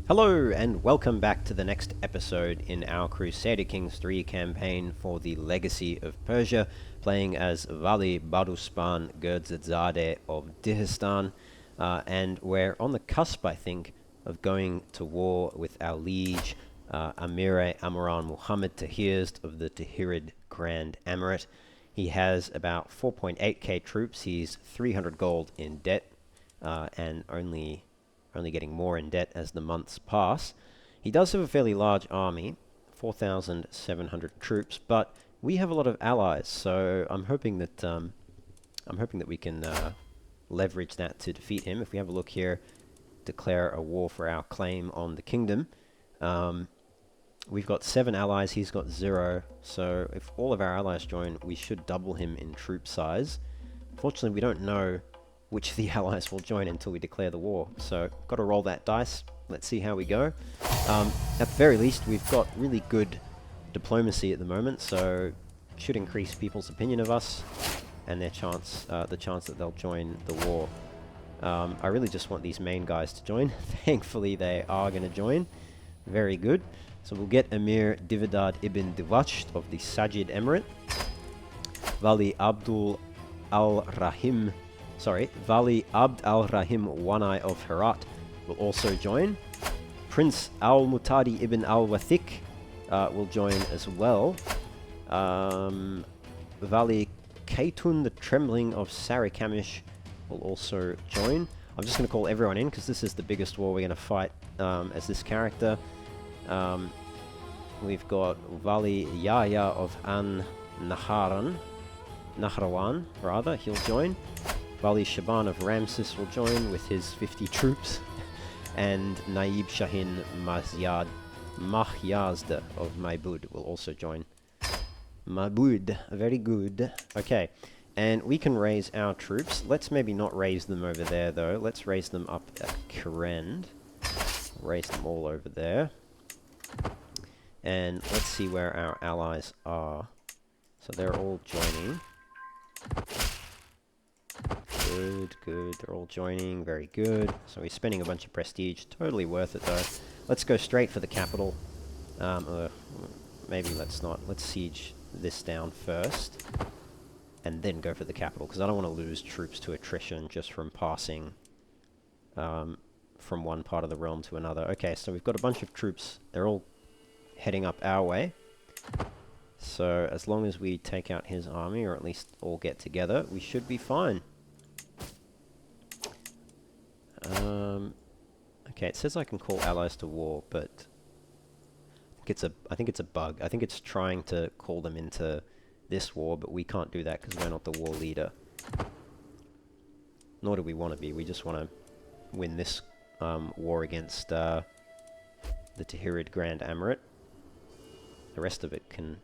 Hello and welcome back to the next episode in our Crusader Kings 3 campaign for the Legacy of Persia, playing as Vali Baduspan Gurdzadzadeh of Dihistan, and we're on the cusp, I think, of going to war with our liege, Amir Amaran Muhammad Tahirst of the Tahirid Grand Emirate. He has about 4.8k troops, he's 300 gold in debt, and only getting more in debt as the months pass. He does have a fairly large army, 4,700 troops, but we have a lot of allies, so I'm hoping that we can leverage that to defeat him. If we have a look here, declare a war for our claim on the kingdom. We've got 7 allies, he's got 0, so if all of our allies join, we should double him in troop size. Fortunately, we don't know which of the allies will join until we declare the war. So, got to roll that dice. Let's see how we go. At the very least, we've got really good diplomacy at the moment, so should increase people's opinion of us and their chance, the chance that they'll join the war. I really just want these main guys to join. Thankfully, they are going to join. Very good. So we'll get Emir Dividad ibn Diwacht of the Sajid Emirate. Vali Abdul al-Rahim Vali Abd al-Rahim Wanai of Herat will also join. Prince al-Mutadi ibn al-Wathik will join as well. Vali Kaitun the Trembling of Sarikamish will also join. I'm just going to call everyone in because this is the biggest war we're going to fight as this character. We've got Vali Yahya of An Nahrawan, he'll join. Vali Shaban of Ramses will join with his 50 troops, and Naib Shahin Mahyazda of Maybud will also join. Maybud, very good. Okay, and we can raise our troops. Let's maybe not raise them over there though. Let's raise them up at Karenid. Raise them all over there. And let's see where our allies are. So they're all joining. Good, they're all joining, very good. So we're spending a bunch of prestige, totally worth it though. Let's go straight for the capital. Maybe let's not. Let's siege this down first, and then go for the capital, because I don't want to lose troops to attrition just from passing from one part of the realm to another. Okay, so we've got a bunch of troops, they're all heading up our way. So as long as we take out his army, or at least all get together, we should be fine. Okay, it says I can call allies to war, but I think it's a bug. I think it's trying to call them into this war, but we can't do that because we're not the war leader. Nor do we want to be. We just want to win this war against the Tahirid Grand Emirate. The rest of it can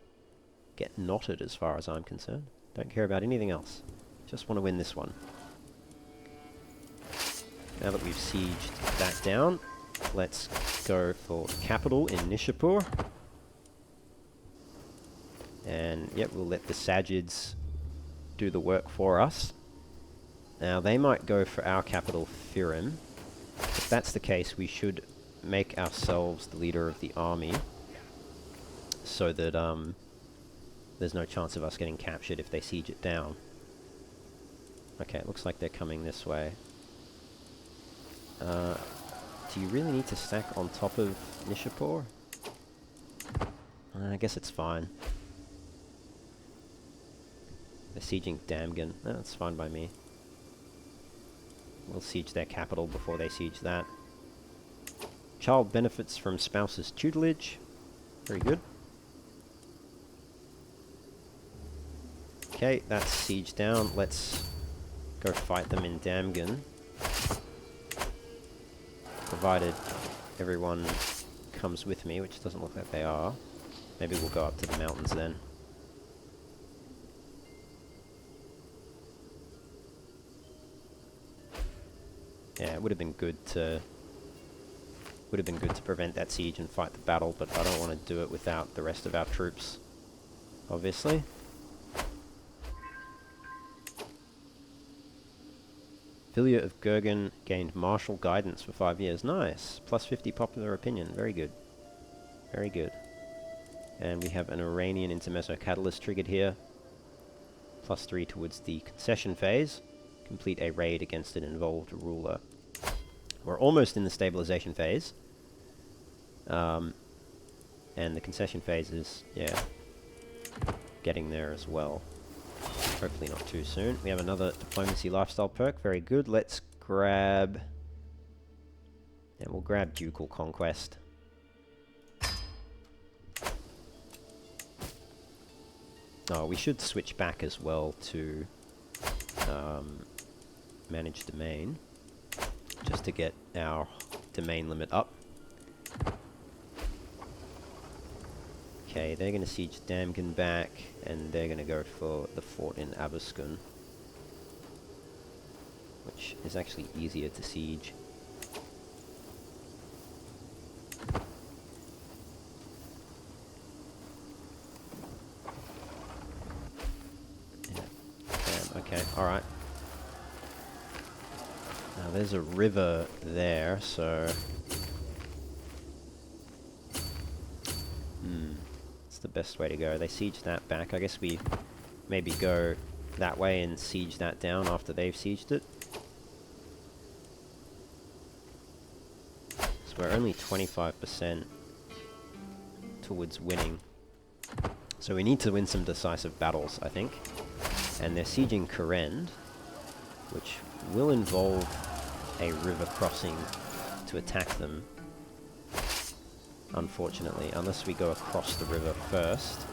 get knotted as far as I'm concerned. Don't care about anything else. Just want to win this one. Now that we've sieged that down, let's go for the capital in Nishapur. And yep, we'll let the Sajids do the work for us. Now they might go for our capital, Firim. If that's the case, we should make ourselves the leader of the army, so that there's no chance of us getting captured if they siege it down. Okay, it looks like they're coming this way. Do you really need to stack on top of Nishapur? I guess it's fine. They're sieging Damgan. That's fine by me. We'll siege their capital before they siege that. Child benefits from spouse's tutelage. Very good. Okay, that's siege down. Let's go fight them in Damgan. Provided everyone comes with me, which doesn't look like they are. Maybe we'll go up to the mountains then. Yeah, it would have been good to prevent that siege and fight the battle, but I don't want to do it without the rest of our troops, obviously. Bilya of Gurgen gained martial guidance for 5 years. Nice. Plus 50 popular opinion. Very good. Very good. And we have an Iranian intermezzo catalyst triggered here. Plus 3 towards the concession phase. Complete a raid against an involved ruler. We're almost in the stabilization phase. And the concession phase is, yeah, getting there as well. Hopefully not too soon. We have another diplomacy lifestyle perk. Very good. Let's grab... and we'll grab ducal conquest. Oh, we should switch back as well to manage domain, just to get our domain limit up. Okay, they're going to siege Damgan back, and they're going to go for the fort in Abaskun, which is actually easier to siege. Yeah. Damn, okay, alright. Now there's a river there, so... the best way to go. They siege that back. I guess we maybe go that way and siege that down after they've sieged it. So we're only 25% towards winning. So we need to win some decisive battles, I think. And they're sieging Karenid, which will involve a river crossing to attack them. Unfortunately, unless we go across the river first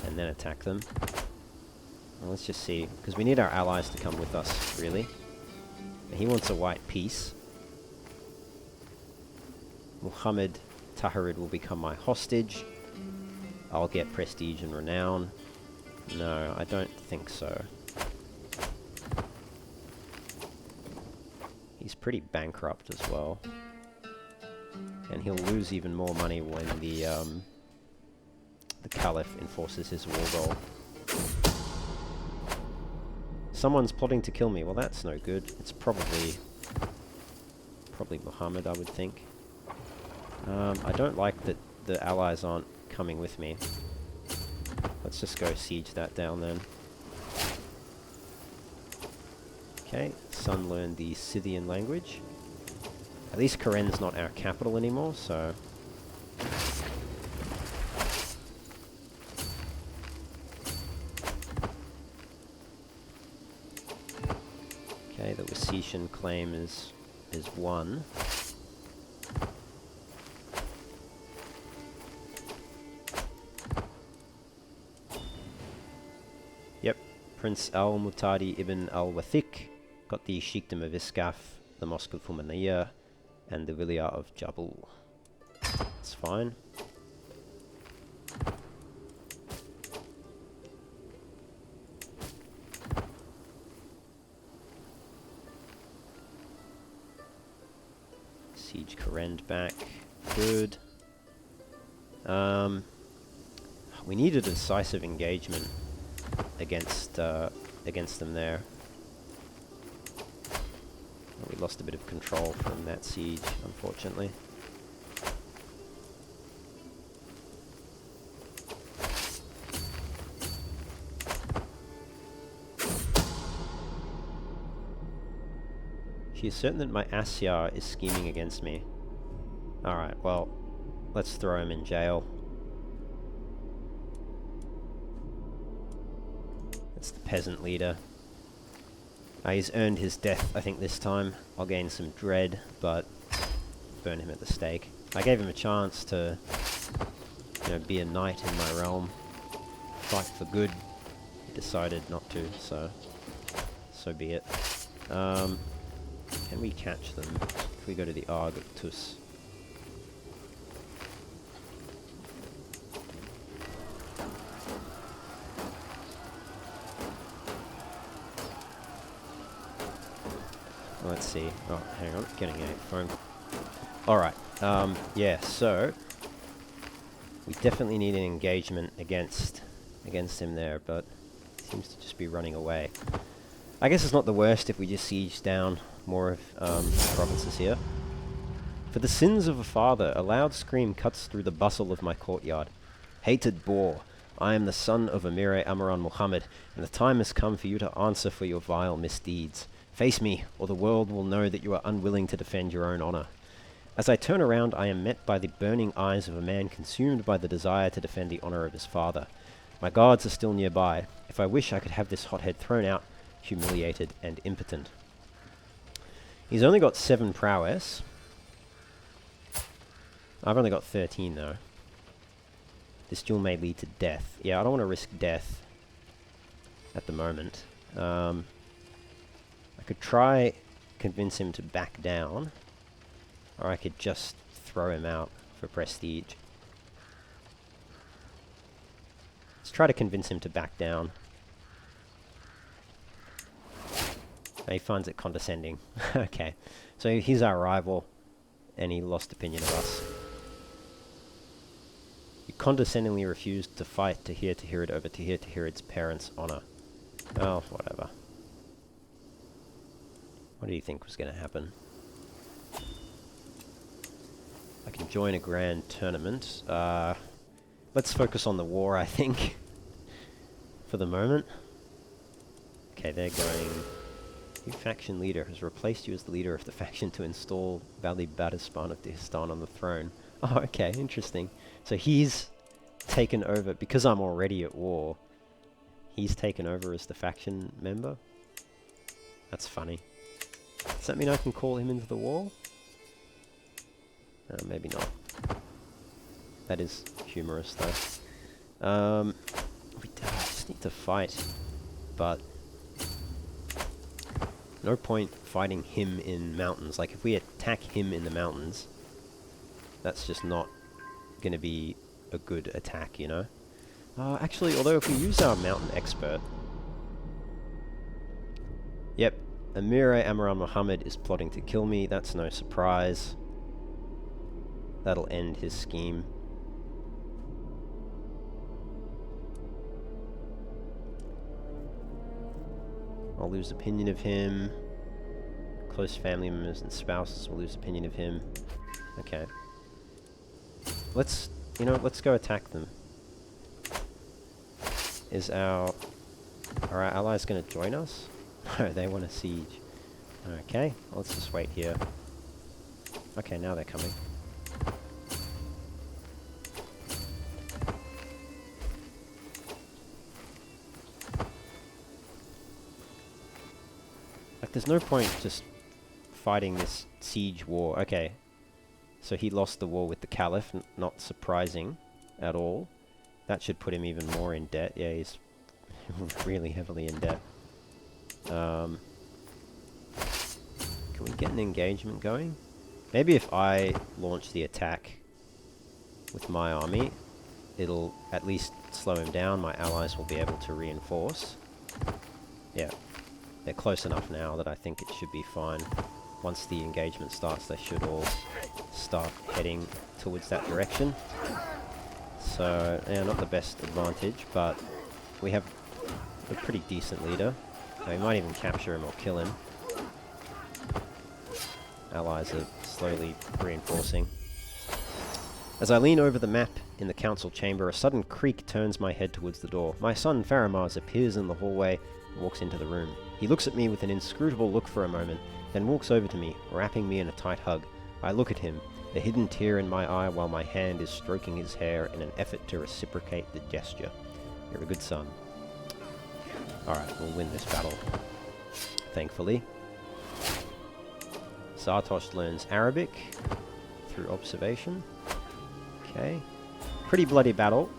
and then attack them. Well, let's just see, because we need our allies to come with us, really. He wants a white peace. Muhammad Taharid will become my hostage. I'll get prestige and renown. No, I don't think so. He's pretty bankrupt as well. And he'll lose even more money when the Caliph enforces his war goal. Someone's plotting to kill me. Well, that's no good. It's probably Muhammad, I would think. I don't like that the allies aren't coming with me. Let's just go siege that down then. Okay, Sun learned the Scythian language. At least Karenid's not our capital anymore, so... Okay, the Wassitian claim is won. Yep, Prince al-Mutadi ibn al-Wathiq got the Sheikhdom of Iskaf, the Mosque of Fumaniya, and the Vilayah of Jabul. It's fine. Siege Karenid back. Good. We need a decisive engagement against them there. We lost a bit of control from that siege, unfortunately. She is certain that my Asyar is scheming against me. Alright, well, let's throw him in jail. That's the peasant leader. He's earned his death, I think, this time. I'll gain some dread, but burn him at the stake. I gave him a chance to, you know, be a knight in my realm, fight for good. He decided not to, so be it. Can we catch them if we go to the Arg of Tus? Let's see. Oh, hang on. Getting a phone. Alright. Yeah, so... we definitely need an engagement against him there, but he seems to just be running away. I guess it's not the worst if we just siege down more of provinces here. For the sins of a father, a loud scream cuts through the bustle of my courtyard. Hated boar, I am the son of Amir Amaran Muhammad, and the time has come for you to answer for your vile misdeeds. Face me, or the world will know that you are unwilling to defend your own honor. As I turn around, I am met by the burning eyes of a man consumed by the desire to defend the honor of his father. My guards are still nearby. If I wish, I could have this hothead thrown out, humiliated and impotent. He's only got 7 prowess. I've only got 13 though. This duel may lead to death. Yeah, I don't want to risk death at the moment. I could try convince him to back down, or I could just throw him out for prestige. Let's try to convince him to back down. Oh, he finds it condescending. Okay, so he's our rival, and he lost opinion of us. You condescendingly refused to fight Tahir over Tahir's parents' honor. Oh, whatever. What do you think was going to happen? I can join a grand tournament. Let's focus on the war, I think, for the moment. Okay, they're going... Your faction leader has replaced you as the leader of the faction to install Vali Badispan of Dihistan on the throne. Oh, okay, interesting. So he's taken over, because I'm already at war, he's taken over as the faction member? That's funny. Does that mean I can call him into the war? Maybe not. That is humorous, though. We just need to fight, but no point fighting him in mountains. Like, if we attack him in the mountains, that's just not going to be a good attack, you know? Actually, although if we use our mountain expert... Yep, Amir Amaran Muhammad is plotting to kill me. That's no surprise. That'll end his scheme. I'll lose opinion of him. Close family members and spouses will lose opinion of him. Okay. Let's, you know, let's go attack them. Is our allies going to join us? No, they want to siege. Okay, let's just wait here. Okay, now they're coming. Like, there's no point just fighting this siege war. Okay, so he lost the war with the Caliph, not surprising at all. That should put him even more in debt. Yeah, he's really heavily in debt. Can we get an engagement going? Maybe if I launch the attack with my army, it'll at least slow him down. My allies will be able to reinforce. Yeah, they're close enough now that I think it should be fine. Once the engagement starts, they should all start heading towards that direction. So, yeah, not the best advantage, but we have a pretty decent leader. We might even capture him or kill him. Allies are slowly reinforcing. As I lean over the map in the council chamber, a sudden creak turns my head towards the door. My son Faramaz appears in the hallway and walks into the room. He looks at me with an inscrutable look for a moment, then walks over to me, wrapping me in a tight hug. I look at him, a hidden tear in my eye while my hand is stroking his hair in an effort to reciprocate the gesture. You're a good son. Alright, we'll win this battle. Thankfully. Zartosh learns Arabic through observation. Okay. Pretty bloody battle.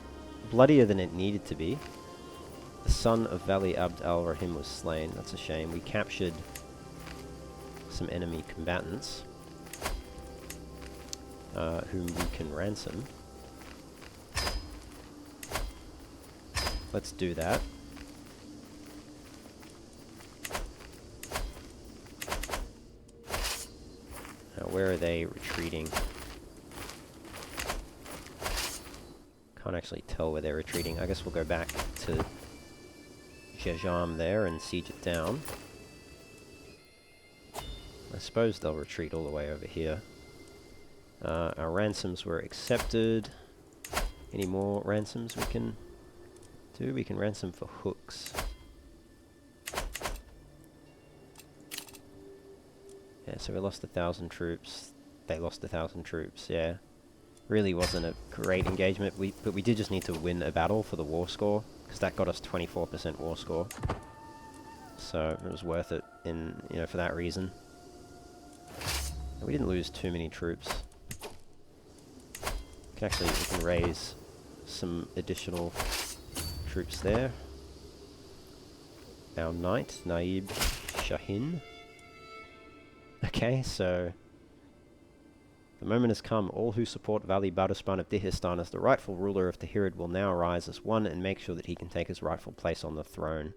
Bloodier than it needed to be. The son of Vali Abd al-Rahim was slain. That's a shame. We captured some enemy combatants whom we can ransom. Let's do that. Now, where are they retreating? Can't actually tell where they're retreating. I guess we'll go back to Jejam there and siege it down. suppose they'll retreat all the way over here. Our ransoms were accepted. Any more ransoms we can do? We can ransom for hooks. Yeah, so we lost 1,000 troops. They lost 1,000 troops, yeah. Really wasn't a great engagement, but we did just need to win a battle for the war score, because that got us 24% war score. So it was worth it for that reason. And we didn't lose too many troops. We can raise some additional troops there. Our knight, Naib Shahin. Okay, so the moment has come. All who support Vali Baduspan of Dihistan as the rightful ruler of Tahirid will now arise as one and make sure that he can take his rightful place on the throne.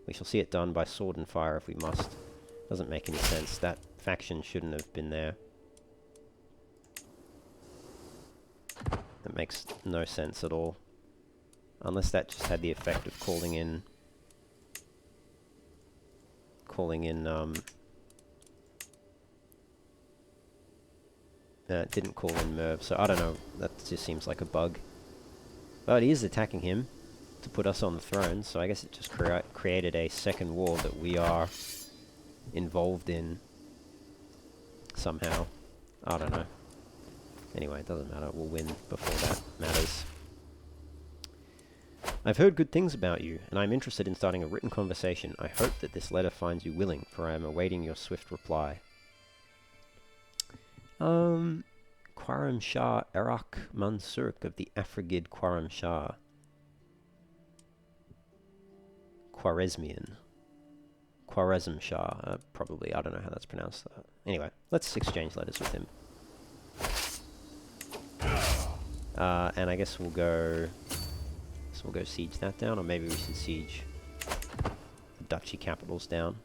We shall see it done by sword and fire if we must. Doesn't make any sense. That faction shouldn't have been there. That makes no sense at all. Unless that just had the effect of calling in... didn't call in Merv, so I don't know. That just seems like a bug. But he is attacking him to put us on the throne, so I guess it just created a second war that we are involved in somehow. I don't know. Anyway, it doesn't matter. We'll win before that matters. I've heard good things about you, and I'm interested in starting a written conversation. I hope that this letter finds you willing, for I am awaiting your swift reply. Qaram Shah Iraq Mansurk of the Afrigid Qaram Shah. Khwarezmian. Khwarezm Shah. Probably, I don't know how that's pronounced. Anyway, let's exchange letters with him. And I guess we'll go siege that down, or maybe we should siege the duchy capitals down.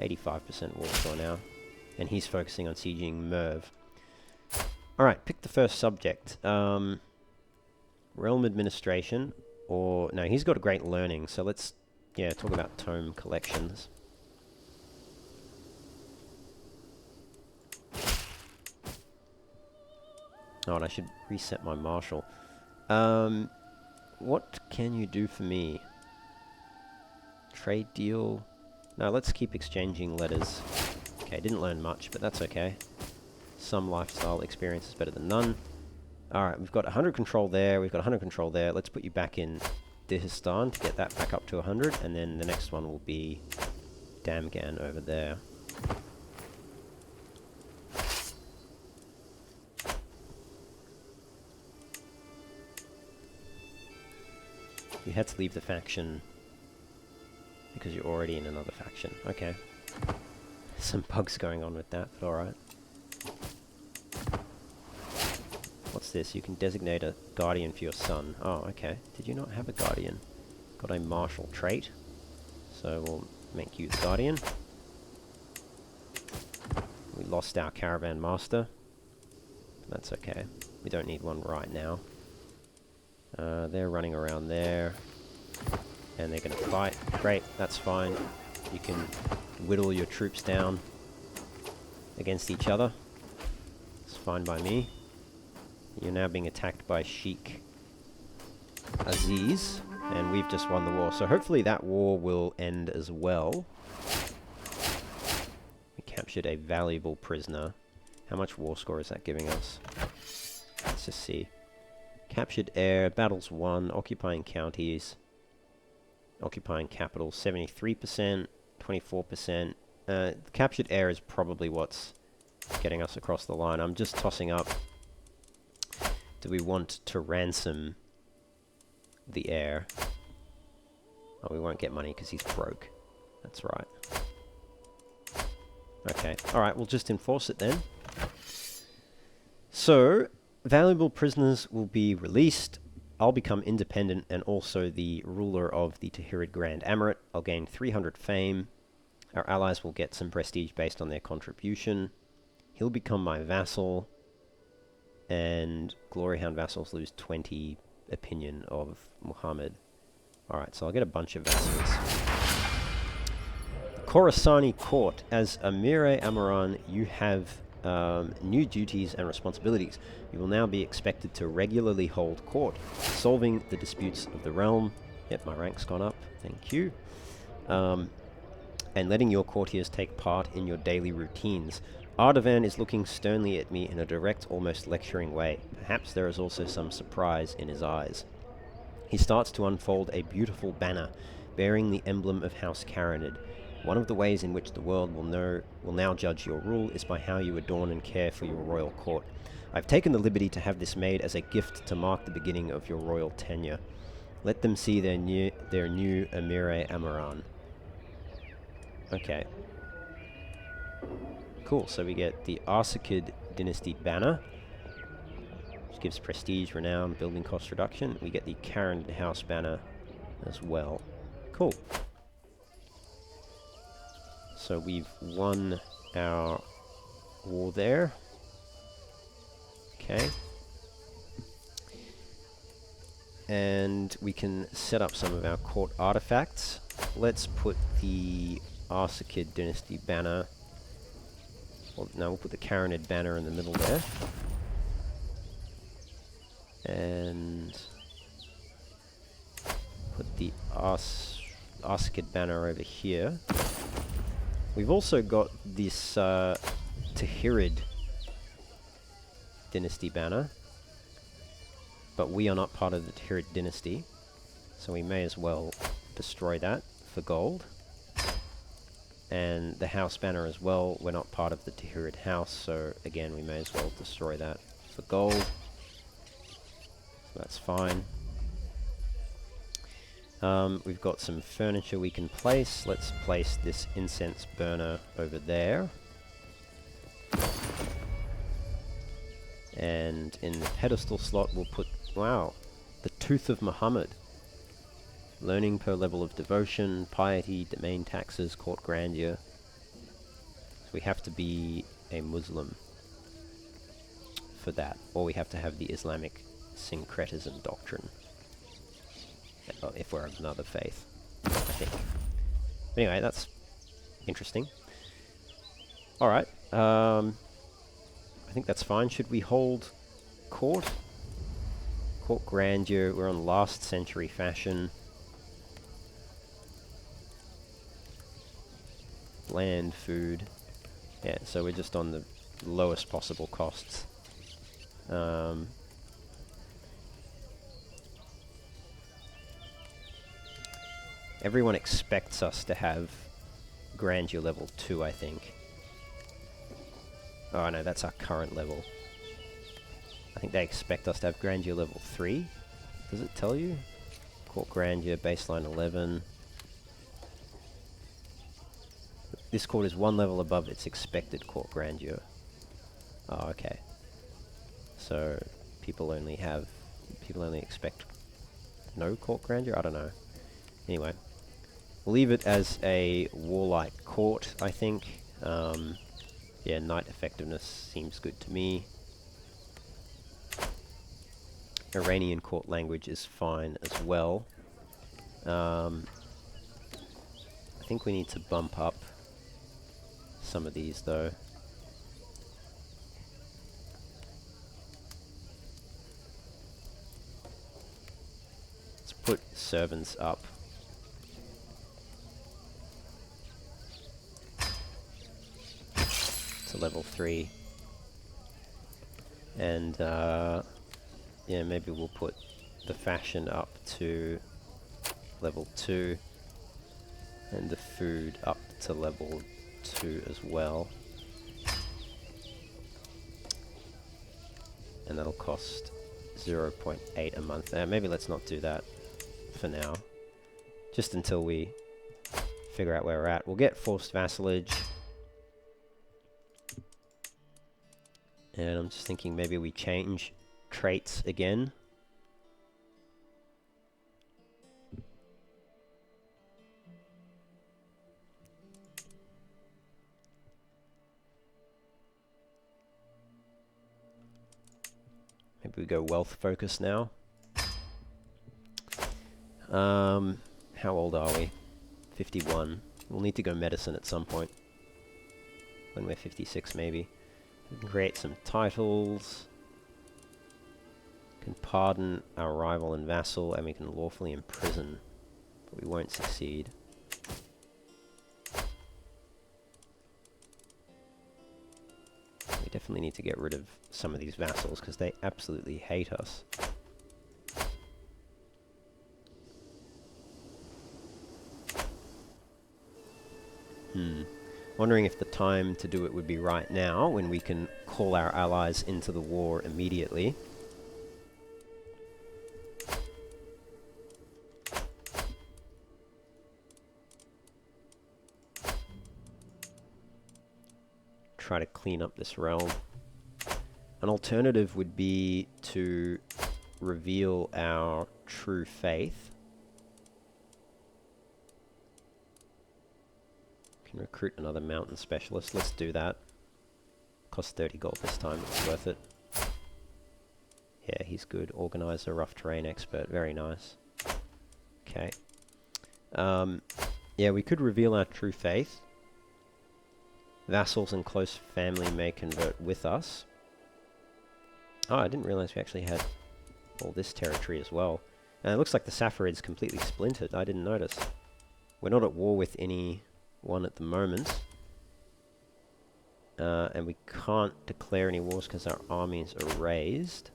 85% war score now. And he's focusing on sieging Merv. Alright, pick the first subject. Realm administration, or... No, he's got a great learning, so let's, talk about tome collections. Oh, and I should reset my marshal. What can you do for me? Trade deal? No, let's keep exchanging letters. Okay, didn't learn much, but that's okay. Some lifestyle experience is better than none. Alright, we've got 100 control there, we've got 100 control there. Let's put you back in Dihistan to get that back up to 100, and then the next one will be Damgan over there. You had to leave the faction because you're already in another faction. Okay. Some bugs going on with that, but alright. What's this? You can designate a guardian for your son. Oh, okay. Did you not have a guardian? Got a martial trait. So we'll make you the guardian. We lost our caravan master. That's okay. We don't need one right now. They're running around there. And they're going to fight. Great, that's fine. You can whittle your troops down against each other. It's fine by me. You're now being attacked by Sheikh Aziz, and we've just won the war. So hopefully that war will end as well. We captured a valuable prisoner. How much war score is that giving us? Let's just see. Captured heir, battles won, occupying counties, occupying capital, 73%, 24%. Captured heir is probably what's getting us across the line. I'm just tossing up. Do we want to ransom the heir? Oh, we won't get money because he's broke. That's right. Okay, alright, we'll just enforce it then. So, valuable prisoners will be released. I'll become independent and also the ruler of the Tahirid Grand Emirate. I'll gain 300 fame. Our allies will get some prestige based on their contribution. He'll become my vassal. And Gloryhound vassals lose 20 opinion of Muhammad. Alright, so I'll get a bunch of vassals. Khorasani Court. As Amir Amaran, you have new duties and responsibilities. You will now be expected to regularly hold court, solving the disputes of the realm. Yep, my rank's gone up. Thank you. And letting your courtiers take part in your daily routines. Ardavan is looking sternly at me in a direct, almost lecturing way. Perhaps there is also some surprise in his eyes. He starts to unfold a beautiful banner, bearing the emblem of House Karenid. One of the ways in which the world will now judge your rule is by how you adorn and care for your royal court. I've taken the liberty to have this made as a gift to mark the beginning of your royal tenure. Let them see their new Amire Amaran. Okay. Cool, so we get the Arsacid dynasty banner, which gives prestige, renown, building cost reduction. We get the Karenid house banner as well. Cool. So we've won our war there. Okay. And we can set up some of our court artifacts. Let's put the Arsacid dynasty banner. Well, no, we'll put the Karenid banner in the middle there. And put the Arsacid banner over here. We've also got this Tahirid dynasty banner, but we are not part of the Tahirid dynasty, so we may as well destroy that for gold. And the house banner as well, we're not part of the Tahirid house, so again we may as well destroy that for gold. So that's fine. We've got some furniture we can place. Let's place this incense burner over there. And in the pedestal slot we'll put, wow, the Tooth of Muhammad. Learning per level of devotion, piety, domain taxes, court grandeur. So we have to be a Muslim for that, or we have to have the Islamic syncretism doctrine, if we're of another faith, I think. Anyway, that's interesting. Alright, I think that's fine. Should we hold court? Court grandeur, we're on last century fashion. Land, food. Yeah, so we're just on the lowest possible costs. Everyone expects us to have grandeur level 2, I think. Oh no, that's our current level. I think they expect us to have grandeur level 3. Does it tell you? Court grandeur, baseline 11. This court is one level above its expected court grandeur. Oh, okay. So people only expect no court grandeur? I don't know. Anyway, we'll leave it as a warlike court, I think. Yeah, knight effectiveness seems good to me. Iranian court language is fine as well. I think we need to bump up some of these though. Let's put servants up. To level 3. And yeah, maybe we'll put the fashion up to level 2 and the food up to level 2 as well. And that'll cost 0.8 a month. Maybe let's not do that for now. Just until we figure out where we're at. We'll get forced vassalage. And I'm just thinking maybe we change traits again. Maybe we go wealth focus now. How old are we? 51. We'll need to go medicine at some point. When we're 56 maybe. We can create some titles. Can pardon our rival and vassal, and we can lawfully imprison. But we won't succeed. We definitely need to get rid of some of these vassals, because they absolutely hate us. Wondering if the time to do it would be right now, when we can call our allies into the war immediately. Try to clean up this realm. An alternative would be to reveal our true faith. Can recruit another mountain specialist. Let's do that. Costs 30 gold this time. It's worth it. Yeah, he's good. Organizer, rough terrain expert. Very nice. Okay. Yeah, we could reveal our true faith. Vassals and close family may convert with us. Oh, I didn't realize we actually had all this territory as well. And it looks like the Safarid's completely splintered. I didn't notice. We're not at war with anyone at the moment. And we can't declare any wars because our armies are raised.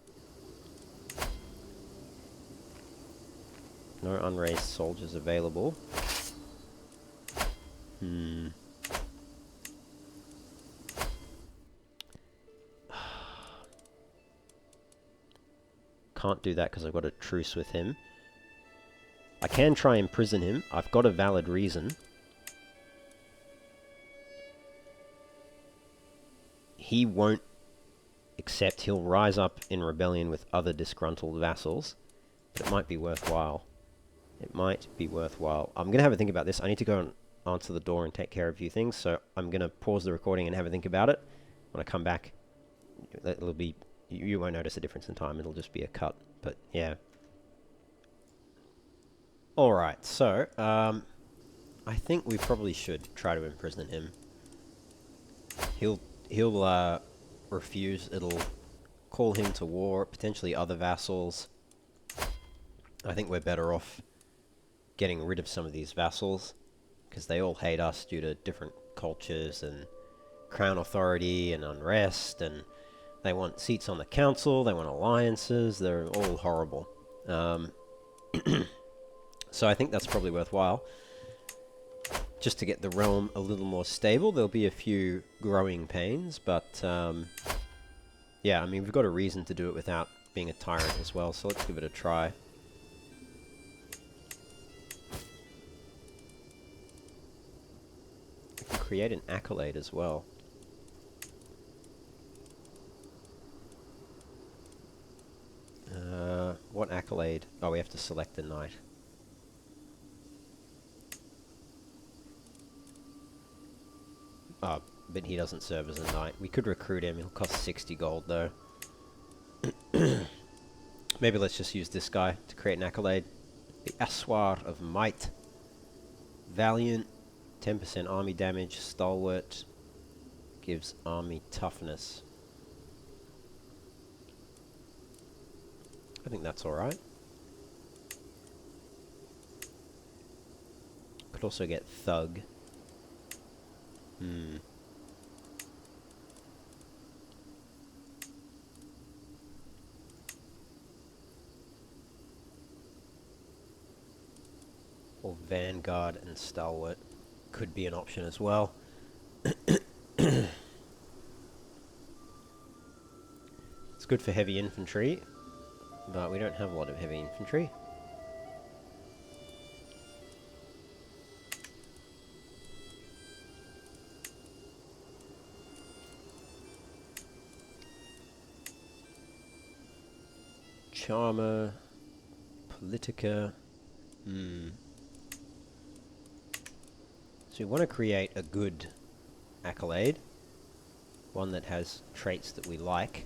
No unraised soldiers available. Can't do that because I've got a truce with him. I can try and imprison him. I've got a valid reason. He won't accept. He'll rise up in rebellion with other disgruntled vassals. But it might be worthwhile. It might be worthwhile. I'm going to have a think about this. I need to go and answer the door and take care of a few things. So I'm going to pause the recording and have a think about it. When I come back, it'll be... You won't notice a difference in time. It'll just be a cut. But, yeah. Alright, so, I think we probably should try to imprison him. He'll refuse. It'll call him to war, potentially other vassals. I think we're better off getting rid of some of these vassals, because they all hate us due to different cultures and crown authority and unrest, and they want seats on the council, they want alliances, they're all horrible. So I think that's probably worthwhile. Just to get the realm a little more stable. There'll be a few growing pains, but yeah, I mean, we've got a reason to do it without being a tyrant as well, so let's give it a try. We can create an accolade as well. What accolade? Oh, we have to select the knight. Oh, but he doesn't serve as a knight. We could recruit him. He'll cost 60 gold, though. Maybe let's just use this guy to create an accolade. The Aswar of Might. Valiant. 10% army damage. Stalwart. Gives army toughness. I think that's alright. Could also get Thug. Or Vanguard and Stalwart could be an option as well. It's good for heavy infantry, but we don't have a lot of heavy infantry. Charmer, Politica. So we want to create a good accolade. One that has traits that we like.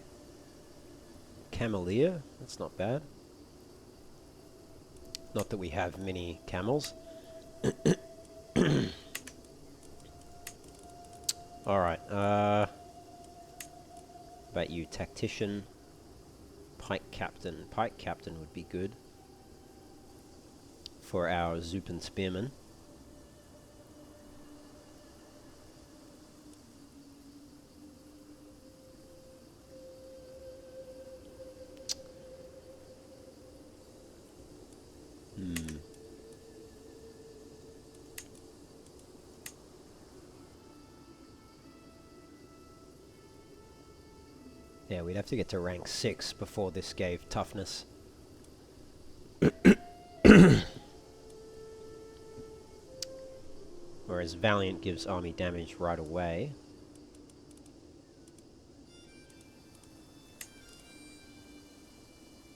Cameleer, that's not bad. Not that we have many camels. Alright, about you, tactician, pike captain. Pike captain would be good for our Zupan spearmen. Yeah, we'd have to get to rank 6 before this gave toughness. Whereas Valiant gives army damage right away.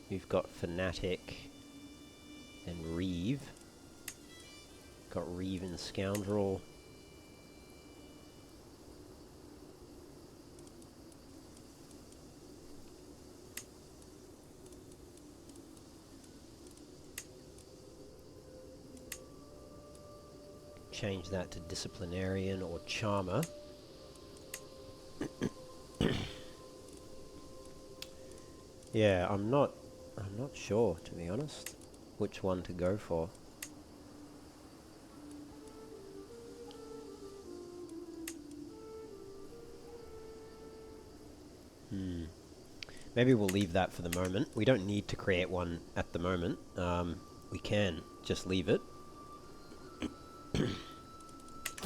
We've got Fanatic and Reeve. Got Reeve and Scoundrel. Change that to Disciplinarian or Charmer. Yeah, I'm not sure, to be honest, which one to go for. Maybe we'll leave that for the moment. We don't need to create one at the moment. We can just leave it.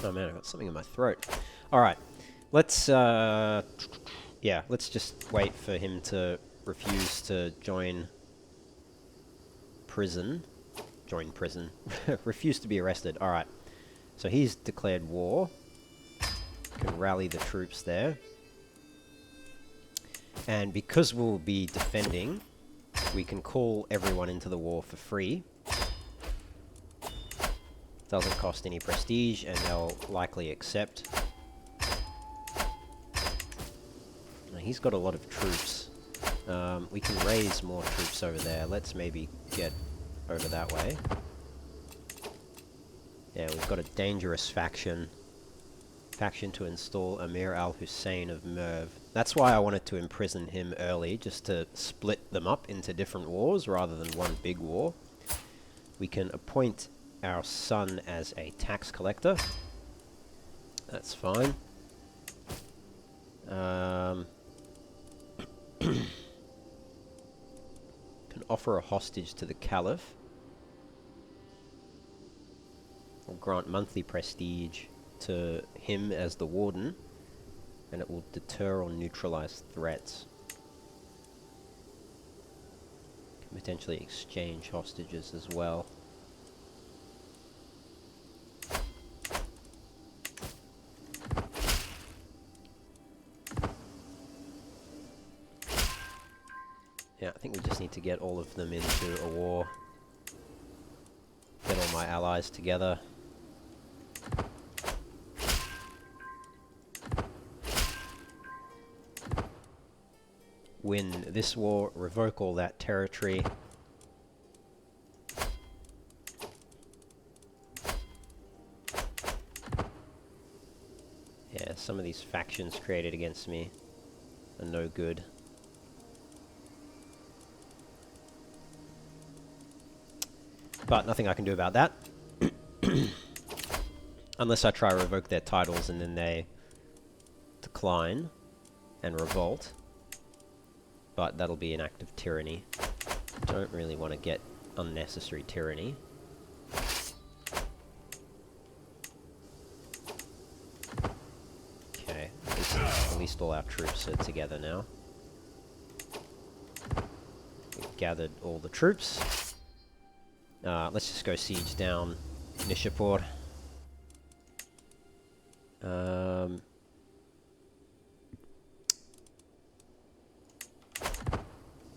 Oh man, I got something in my throat. Alright, let's, yeah, let's just wait for him to refuse to join prison. Join prison. Refuse to be arrested. Alright, so he's declared war. Can rally the troops there. And because we'll be defending, we can call everyone into the war for free. Doesn't cost any prestige, and they'll likely accept. Now, he's got a lot of troops. We can raise more troops over there. Let's maybe get over that way. Yeah, we've got a dangerous faction. Faction to install Amir al-Hussein of Merv. That's why I wanted to imprison him early, just to split them up into different wars rather than one big war. We can appoint our son as a tax collector. That's fine. Can offer a hostage to the Caliph. Or grant monthly prestige to him as the warden, and it will deter or neutralize threats. Can potentially exchange hostages as well. Yeah, I think we just need to get all of them into a war. Get all my allies together. Win this war, revoke all that territory. Yeah, some of these factions created against me are no good. But nothing I can do about that. Unless I try to revoke their titles and then they decline and revolt. But that'll be an act of tyranny. Don't really want to get unnecessary tyranny. Okay, at least all our troops are together now. We've gathered all the troops. Let's just go siege down Nishapur.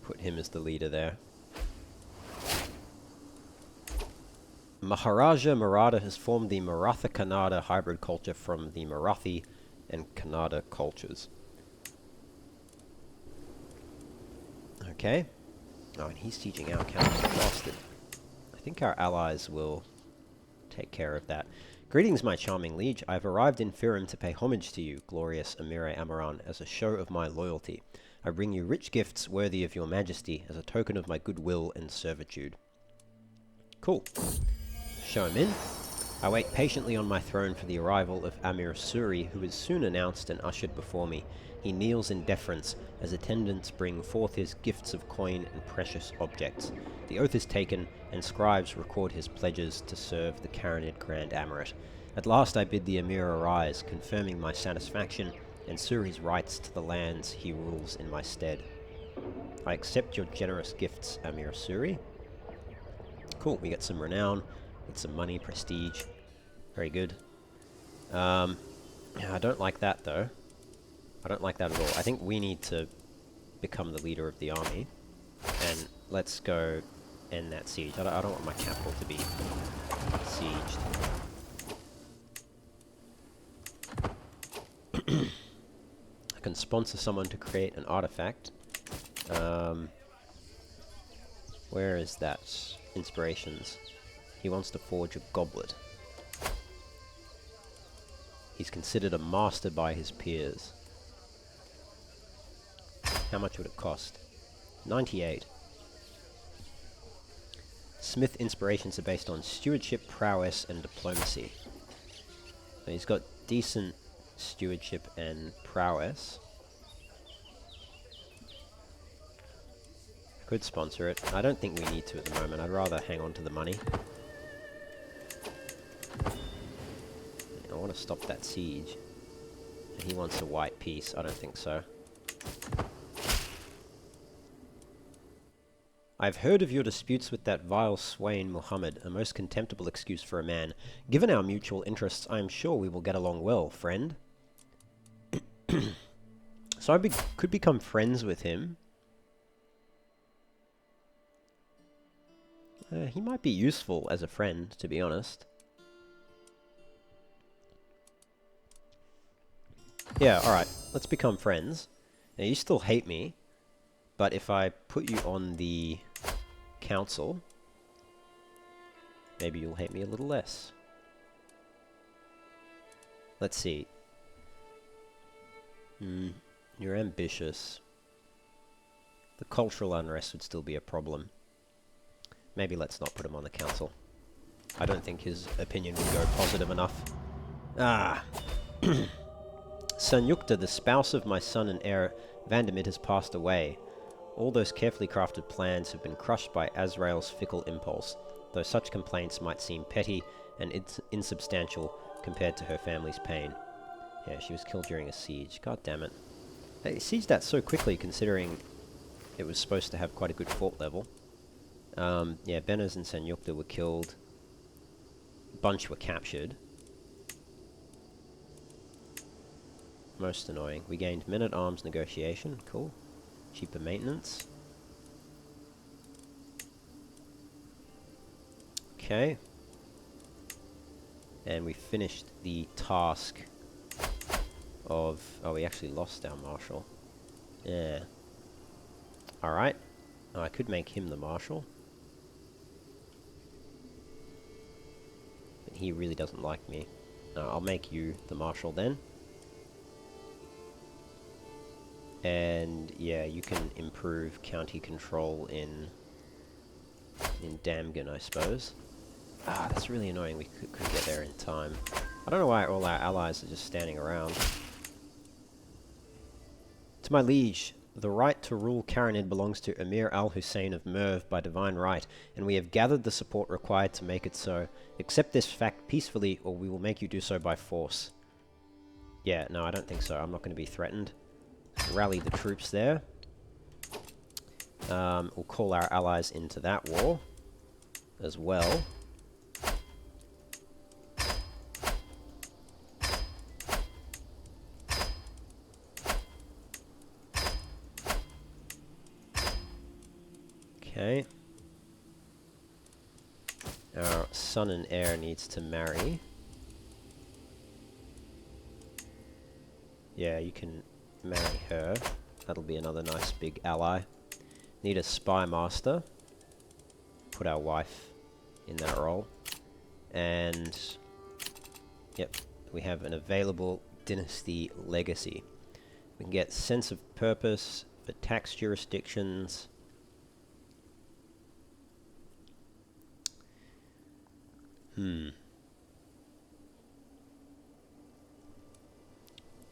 Put him as the leader there. Maharaja Maratha has formed the Maratha-Kannada hybrid culture from the Marathi and Kannada cultures. Okay. Oh, and he's sieging our camp. Bastard. I think our allies will take care of that. Greetings, my charming liege. I have arrived in Firim to pay homage to you, glorious Amire Amaran, as a show of my loyalty. I bring you rich gifts worthy of your majesty as a token of my goodwill and servitude. Cool. Show him in. I wait patiently on my throne for the arrival of Amir Suri, who is soon announced and ushered before me. He kneels in deference as attendants bring forth his gifts of coin and precious objects. The oath is taken, and scribes record his pledges to serve the Karenid Grand Amirate. At last I bid the Emir arise, confirming my satisfaction and Suri's rights to the lands he rules in my stead. I accept your generous gifts, Amir Suri. Cool, we get some renown, get some money, prestige. Very good. Yeah, I don't like that though. I don't like that at all. I think we need to become the leader of the army. And let's go end that siege. I don't want my capital to be sieged. I can sponsor someone to create an artifact. Where is that? Inspirations. He wants to forge a goblet. He's considered a master by his peers. How much would it cost? 98. Smith inspirations are based on stewardship, prowess, and diplomacy. So he's got decent stewardship and prowess. Could sponsor it. I don't think we need to at the moment. I'd rather hang on to the money. I want to stop that siege. And he wants a white peace. I don't think so. I've heard of your disputes with that vile swain Muhammad, a most contemptible excuse for a man. Given our mutual interests, I am sure we will get along well, friend. So I could become friends with him. He might be useful as a friend, to be honest. Yeah, alright. Let's become friends. Now, you still hate me. But if I put you on the council, maybe you'll hate me a little less. Let's see. You're ambitious. The cultural unrest would still be a problem. Maybe let's not put him on the council. I don't think his opinion would go positive enough. Ah! Sanyukta, the spouse of my son and heir, Vandamid, has passed away. All those carefully crafted plans have been crushed by Azrael's fickle impulse, though such complaints might seem petty and insubstantial compared to her family's pain. Yeah, she was killed during a siege. God damn it. They sieged that so quickly, considering it was supposed to have quite a good fort level. Yeah, Benaz and Sanyukta were killed. A bunch were captured. Most annoying. We gained men-at-arms negotiation. Cool. Cheaper maintenance. Okay. And we finished the task of... Oh, we actually lost our marshal. Yeah. Alright. Oh, I could make him the marshal. But he really doesn't like me. I'll make you the marshal then. And yeah, you can improve county control in Damgan, I suppose. Ah, that's really annoying. We couldn't get there in time. I don't know why all our allies are just standing around. To my liege, the right to rule Karenid belongs to Emir al-Hussein of Merv by divine right, and we have gathered the support required to make it so. Accept this fact peacefully, or we will make you do so by force. Yeah, no, I don't think so. I'm not going to be threatened. Rally the troops there. We'll call our allies into that war as well. Okay. Our son and heir needs to marry. Yeah, you can marry her. That'll be another nice big ally. Need a spy master. Put our wife in that role. And Yep, we have an available dynasty legacy. We can get sense of purpose for tax jurisdictions.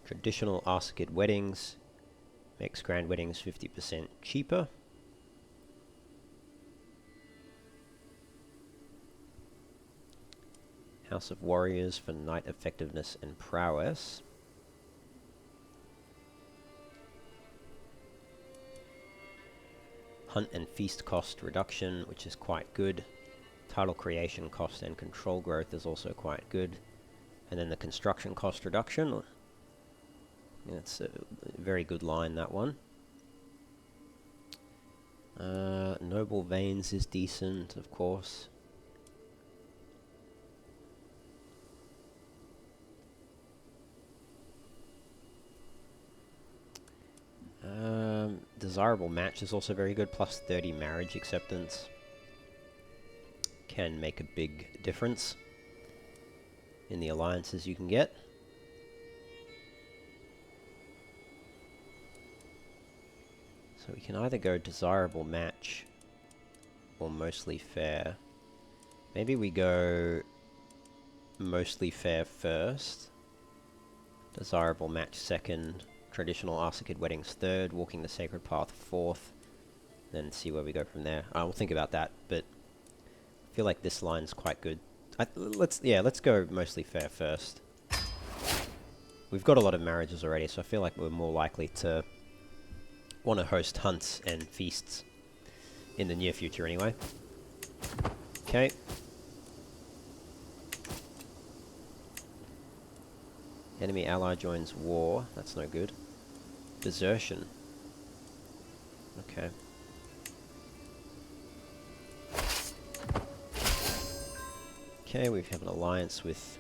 Traditional Arsacid weddings makes grand weddings 50% cheaper. House of Warriors for knight effectiveness and prowess. Hunt and feast cost reduction, which is quite good. Title creation cost and control growth is also quite good. And then the construction cost reduction. It's a very good line, that one. Noble Veins is decent, of course. Desirable Match is also very good, plus 30 marriage acceptance. Can make a big difference in the alliances you can get. So we can either go Desirable Match or Mostly Fair. Maybe we go Mostly Fair first, Desirable Match second, Traditional Arsacid Weddings third, Walking the Sacred Path fourth, then see where we go from there. We'll think about that, but I feel like this line's quite good. Let's go Mostly Fair first. We've got a lot of marriages already, so I feel like we're more likely to want to host hunts and feasts in the near future anyway. Okay. Enemy ally joins war. That's no good. Desertion. Okay. Okay, we have an alliance with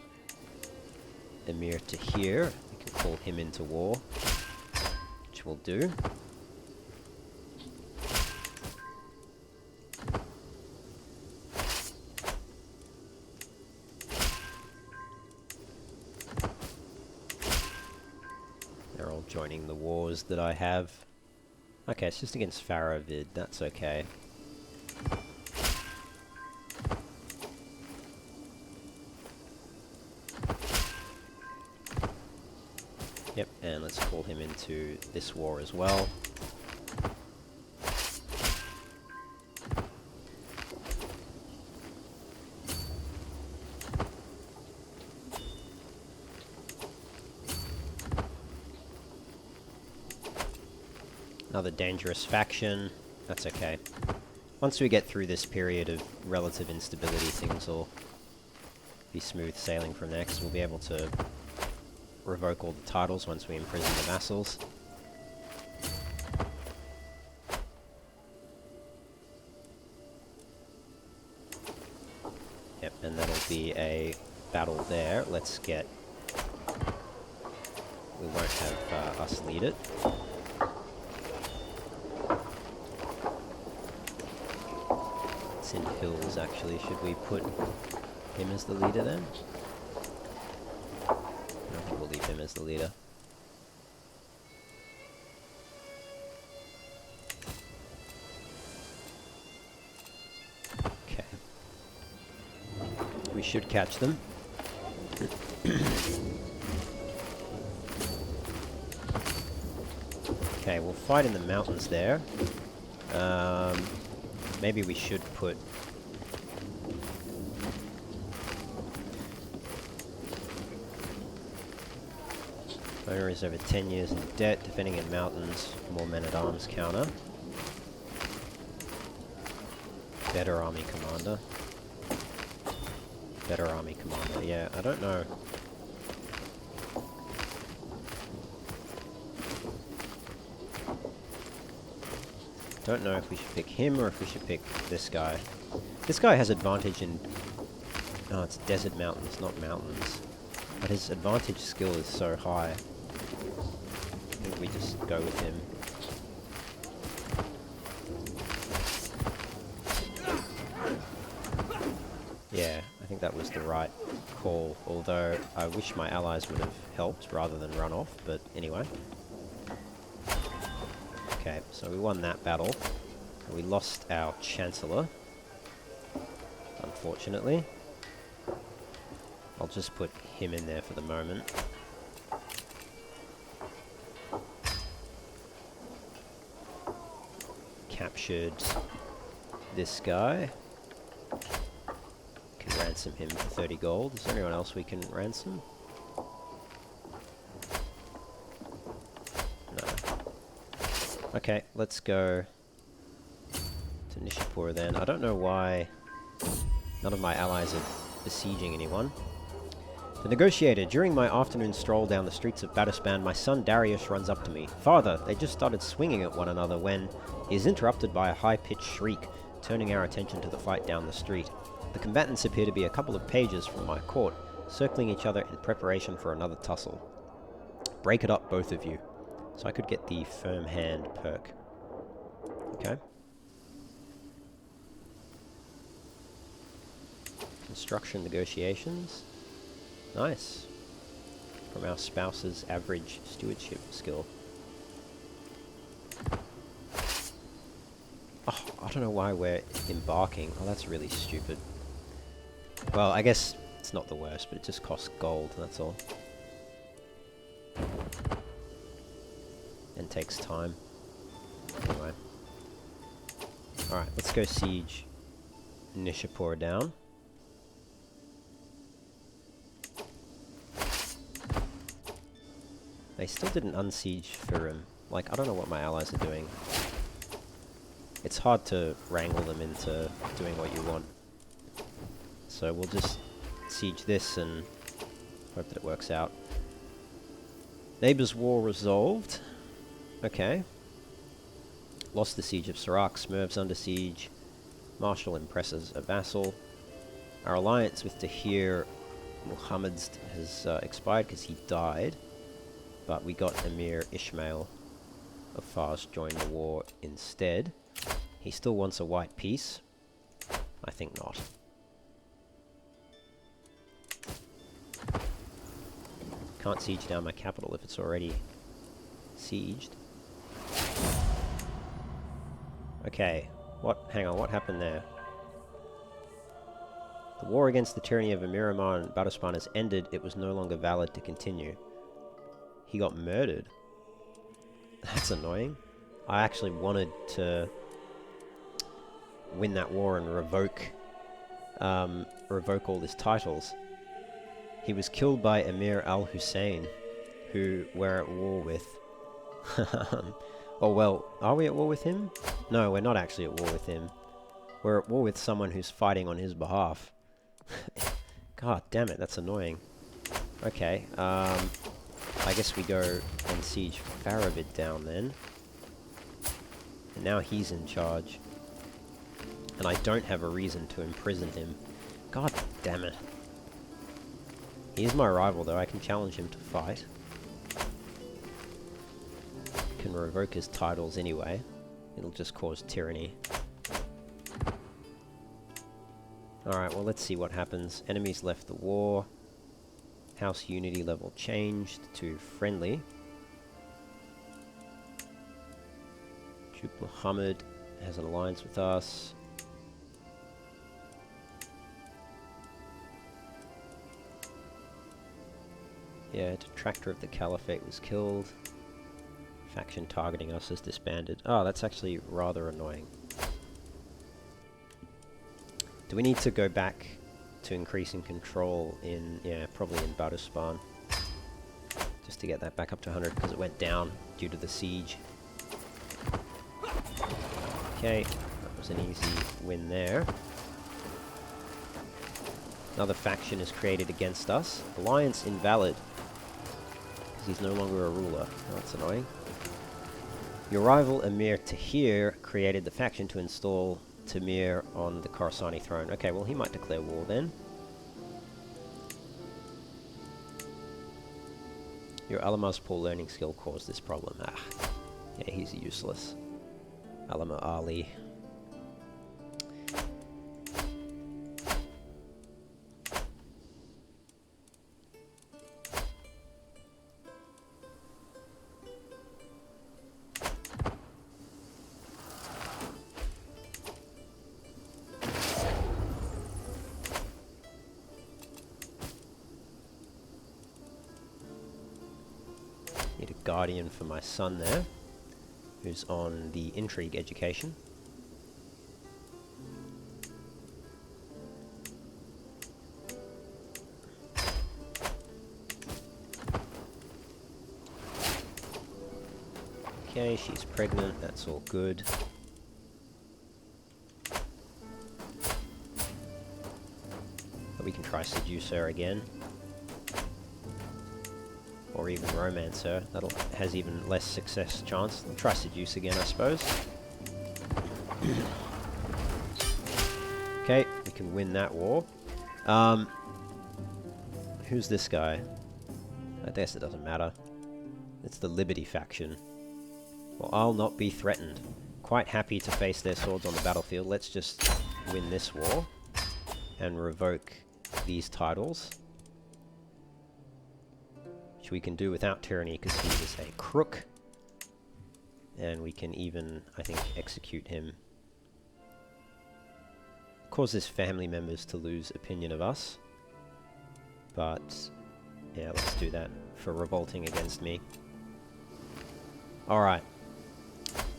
Emir Tahir. We can call him into war, which we'll do. They're all joining the wars that I have. Okay, it's just against Pharaohvid, that's okay. Yep, and let's call him into this war as well. Another dangerous faction. That's okay. Once we get through this period of relative instability, things will be smooth sailing from there, because we'll be able to revoke all the titles once we imprison the vassals. Yep, and that'll be a battle there. Let's get... We won't have us lead it. It's in hills, actually. Should we put him as the leader then? I think we'll leave him as the leader. Okay. We should catch them. Okay, we'll fight in the mountains there. Maybe we should put... Owner is over 10 years in debt, defending in mountains, more men-at-arms counter. Better army commander. Better army commander, yeah, I don't know. Don't know if we should pick him or if we should pick this guy. This guy has advantage in... Oh, it's desert mountains, not mountains. But his advantage skill is so high. I think we just go with him. Yeah, I think that was the right call, although I wish my allies would have helped rather than run off, but anyway. Okay, so we won that battle. We lost our Chancellor, unfortunately. I'll just put him in there for the moment. Captured this guy. Can ransom him for 30 gold. Is there anyone else we can ransom? No. Okay, let's go to Nishapur then. I don't know why none of my allies are besieging anyone. The negotiator. During my afternoon stroll down the streets of Badaspan, my son Darius runs up to me. Father, they just started swinging at one another when he is interrupted by a high-pitched shriek, turning our attention to the fight down the street. The combatants appear to be a couple of pages from my court, circling each other in preparation for another tussle. Break it up, both of you. So I could get the firm hand perk. Okay. Construction negotiations. Nice. From our spouse's average stewardship skill. Oh, I don't know why we're embarking. Oh, that's really stupid. Well, I guess it's not the worst, but it just costs gold, that's all. And takes time. Anyway. Alright, let's go siege Nishapur down. They still didn't unsiege Firim. Like, I don't know what my allies are doing. It's hard to wrangle them into doing what you want. So we'll just siege this and hope that it works out. Neighbours' war resolved. Okay. Lost the siege of Sarak. Smurfs under siege. Marshal impresses a vassal. Our alliance with Tahir Muhammad's has expired because he died. But we got Emir Ishmael of Fars join the war instead. He still wants a white peace. I think not. Can't siege down my capital if it's already sieged. Okay, hang on, what happened there? The war against the tyranny of Emir Amar and Badaspan has ended. It was no longer valid to continue. He got murdered. That's annoying. I actually wanted to win that war and revoke all his titles. He was killed by Emir al-Hussein, who we're at war with. Oh well, are we at war with him? No, we're not actually at war with him. We're at war with someone who's fighting on his behalf. God damn it, that's annoying. Okay, I guess we go and siege Farabid down then. And now he's in charge. And I don't have a reason to imprison him. God damn it. He is my rival though, I can challenge him to fight. Can revoke his titles anyway. It'll just cause tyranny. Alright, well let's see what happens. Enemies left the war. House unity level changed to friendly. Duke Muhammad has an alliance with us. Yeah, detractor of the Caliphate was killed. Faction targeting us is disbanded. Oh, that's actually rather annoying. Do we need to go back to increasing control in, yeah, probably in Badaspan. Just to get that back up to 100 because it went down due to the siege. Okay, that was an easy win there. Another faction is created against us. Alliance invalid. Because he's no longer a ruler. Oh, that's annoying. Your rival Emir Tahir created the faction to install Tamir on the Khorasani throne. Okay, well he might declare war then. Your Alamar's poor learning skill caused this problem. Ah, yeah, he's useless. Alamar Ali. guardian for my son there, who's on the intrigue education. Okay, she's pregnant, that's all good. But we can try seduce her again. Or even romance her. That has even less success chance. We'll try seduce again, I suppose. Okay, we can win that war. Who's this guy? I guess it doesn't matter. It's the Liberty faction. Well, I'll not be threatened. Quite happy to face their swords on the battlefield. Let's just win this war and revoke these titles, which we can do without tyranny because he is a crook. And we can even, I think, execute him. Cause his family members to lose opinion of us. But, yeah, let's do that for revolting against me. Alright.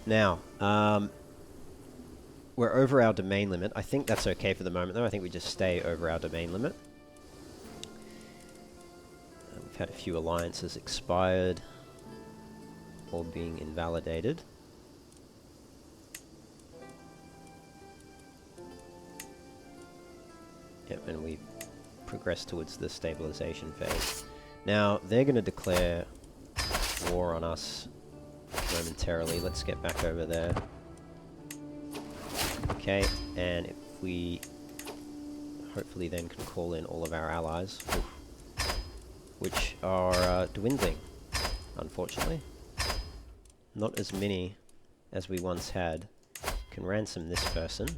Now, we're over our domain limit. I think that's okay for the moment, though. I think we just stay over our domain limit. We've had a few alliances expired or being invalidated. Yep, and we progress towards the stabilization phase. Now, they're going to declare war on us momentarily. Let's get back over there. Okay, and if we hopefully then can call in all of our allies, which are dwindling, unfortunately. Not as many as we once had. Can ransom this person.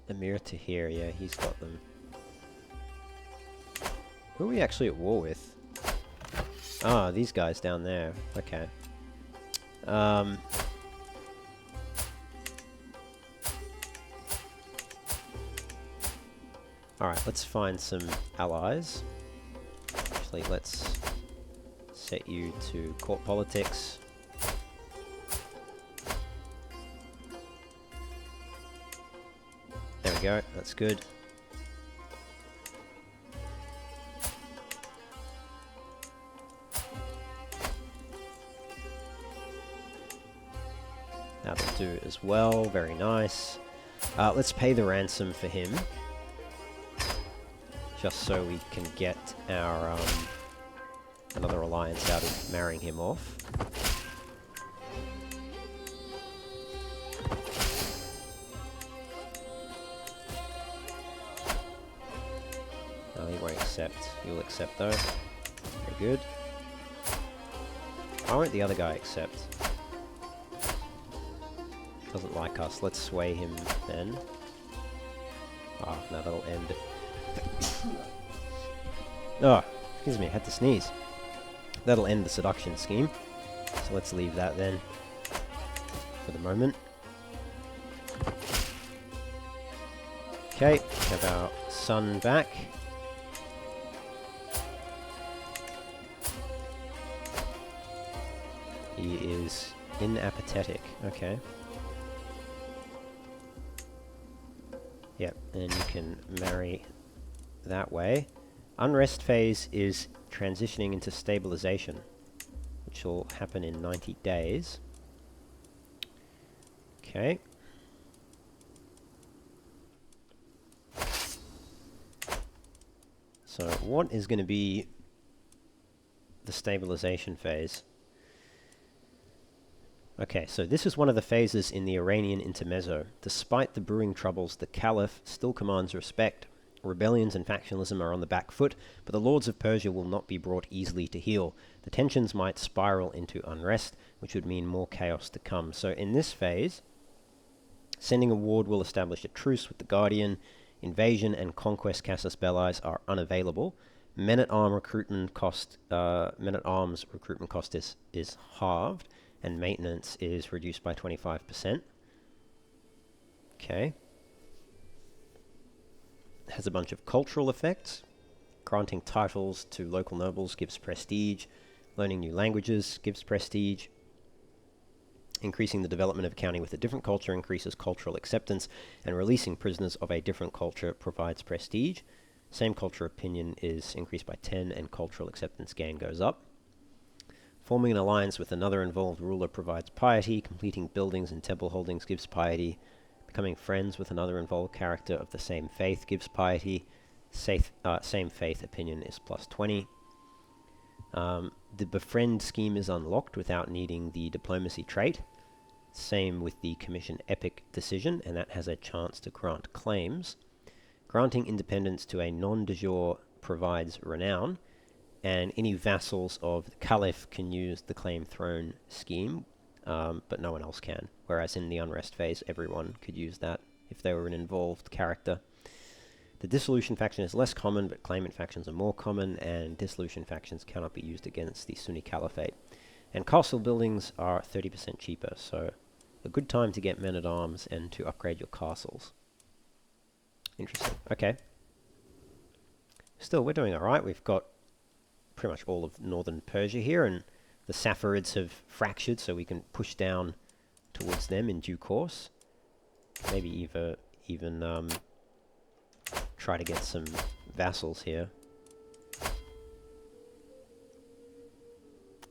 Emir to here, yeah, he's got them. Who are we actually at war with? Ah, these guys down there. Okay. Alright, let's find some allies. Actually, let's set you to court politics. There we go, that's good. That'll do as well, very nice. Let's pay the ransom for him. Just so we can get our another alliance out of marrying him off. No, he won't accept. You'll accept though. Very good. Why won't the other guy accept? Doesn't like us. Let's sway him then. Ah, oh, no, that'll end. Oh, excuse me, I had to sneeze. That'll end the seduction scheme. So let's leave that then for the moment. Okay, have our son back. He is inapathetic. Okay. Yep, and you can marry that way. Unrest phase is transitioning into stabilization, which will happen in 90 days. Okay. So what is going to be the stabilization phase? Okay, so this is one of the phases in the Iranian intermezzo. Despite the brewing troubles, the Caliph still commands respect. Rebellions and factionalism are on the back foot, but the lords of Persia will not be brought easily to heel. The tensions might spiral into unrest, which would mean more chaos to come. So in this phase, sending a ward will establish a truce with the Guardian. Invasion and conquest casus belli are unavailable. Men-at-arms recruitment cost is halved, and maintenance is reduced by 25%. Okay. It has a bunch of cultural effects. Granting titles to local nobles gives prestige. Learning new languages gives prestige. Increasing the development of a county with a different culture increases cultural acceptance, and releasing prisoners of a different culture provides prestige. Same culture opinion is increased by 10, and cultural acceptance gain goes up. Forming an alliance with another involved ruler provides piety. Completing buildings and temple holdings gives piety. Becoming friends with another involved character of the same faith gives piety. Same faith opinion is plus 20. The befriend scheme is unlocked without needing the diplomacy trait. Same with the commission epic decision, and that has a chance to grant claims. Granting independence to a non-de jure provides renown, and any vassals of the Caliph can use the claim throne scheme, but no one else can. Whereas in the unrest phase, everyone could use that if they were an involved character. The dissolution faction is less common, but claimant factions are more common, and dissolution factions cannot be used against the Sunni Caliphate. And castle buildings are 30% cheaper, so a good time to get men-at-arms and to upgrade your castles. Interesting. Okay. Still, we're doing alright. We've got pretty much all of northern Persia here, and the Saffarids have fractured, so we can push down towards them in due course. Maybe even try to get some vassals here.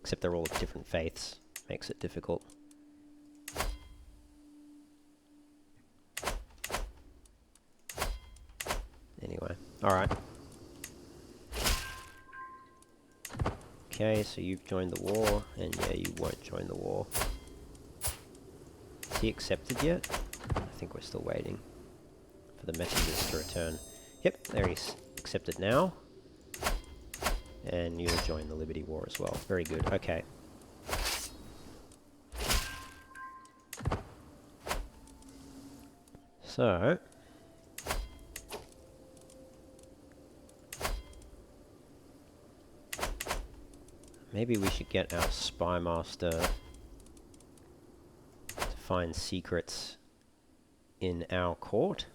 Except they're all of different faiths. Makes it difficult. Anyway, alright. Okay, so you've joined the war, and yeah, you won't join the war. Is he accepted yet? I think we're still waiting for the messengers to return. Yep, there he's accepted now. And you'll join the Liberty War as well. Very good, okay. So... maybe we should get our spy master to find secrets in our court.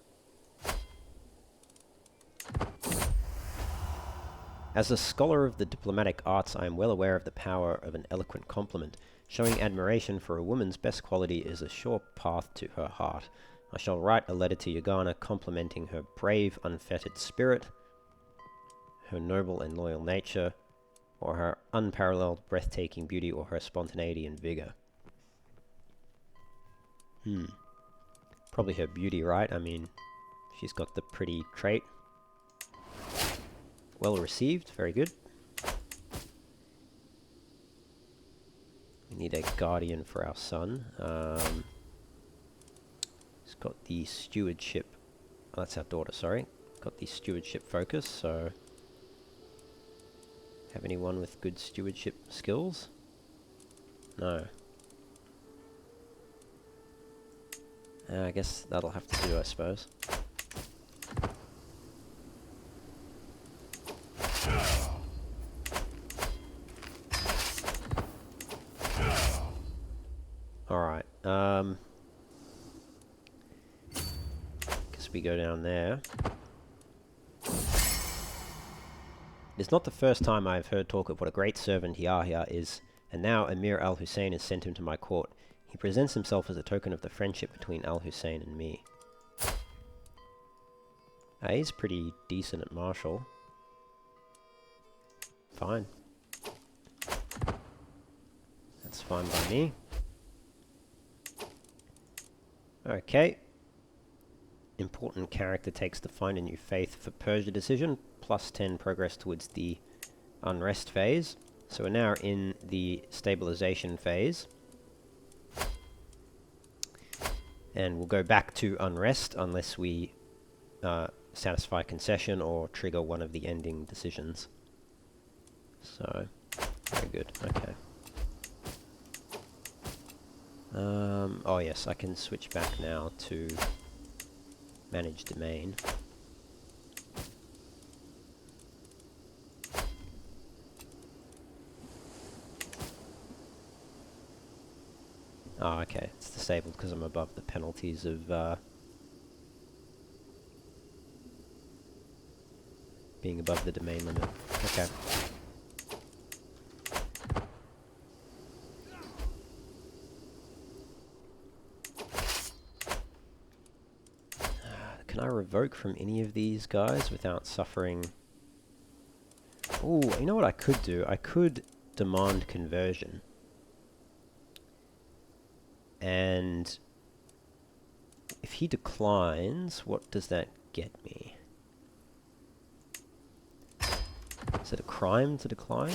As a scholar of the diplomatic arts, I am well aware of the power of an eloquent compliment. Showing admiration for a woman's best quality is a sure path to her heart. I shall write a letter to Yagana complimenting her brave, unfettered spirit, her noble and loyal nature, or her unparalleled, breathtaking beauty, or her spontaneity and vigor. Probably her beauty, right? I mean, she's got the pretty trait. Well received, very good. We need a guardian for our son. He's got the stewardship. Oh, that's our daughter, sorry. Got the stewardship focus, so... have anyone with good stewardship skills? No. I guess that'll have to do, I suppose. Alright, guess we go down there. It is not the first time I have heard talk of what a great servant Yahya is, and now Emir al-Hussein has sent him to my court. He presents himself as a token of the friendship between al-Hussein and me. He's pretty decent at martial. Fine. That's fine by me. Okay. Important character takes to find a new faith for Persia decision. Plus 10 progress towards the unrest phase. So we're now in the stabilization phase. And we'll go back to unrest unless we satisfy concession or trigger one of the ending decisions. So, very good, okay. Oh yes, I can switch back now to manage domain. Oh, okay. It's disabled because I'm above the penalties of being above the domain limit. Okay. Can I revoke from any of these guys without suffering? Oh, you know what I could do? I could demand conversion. And if he declines, what does that get me? Is it a crime to decline?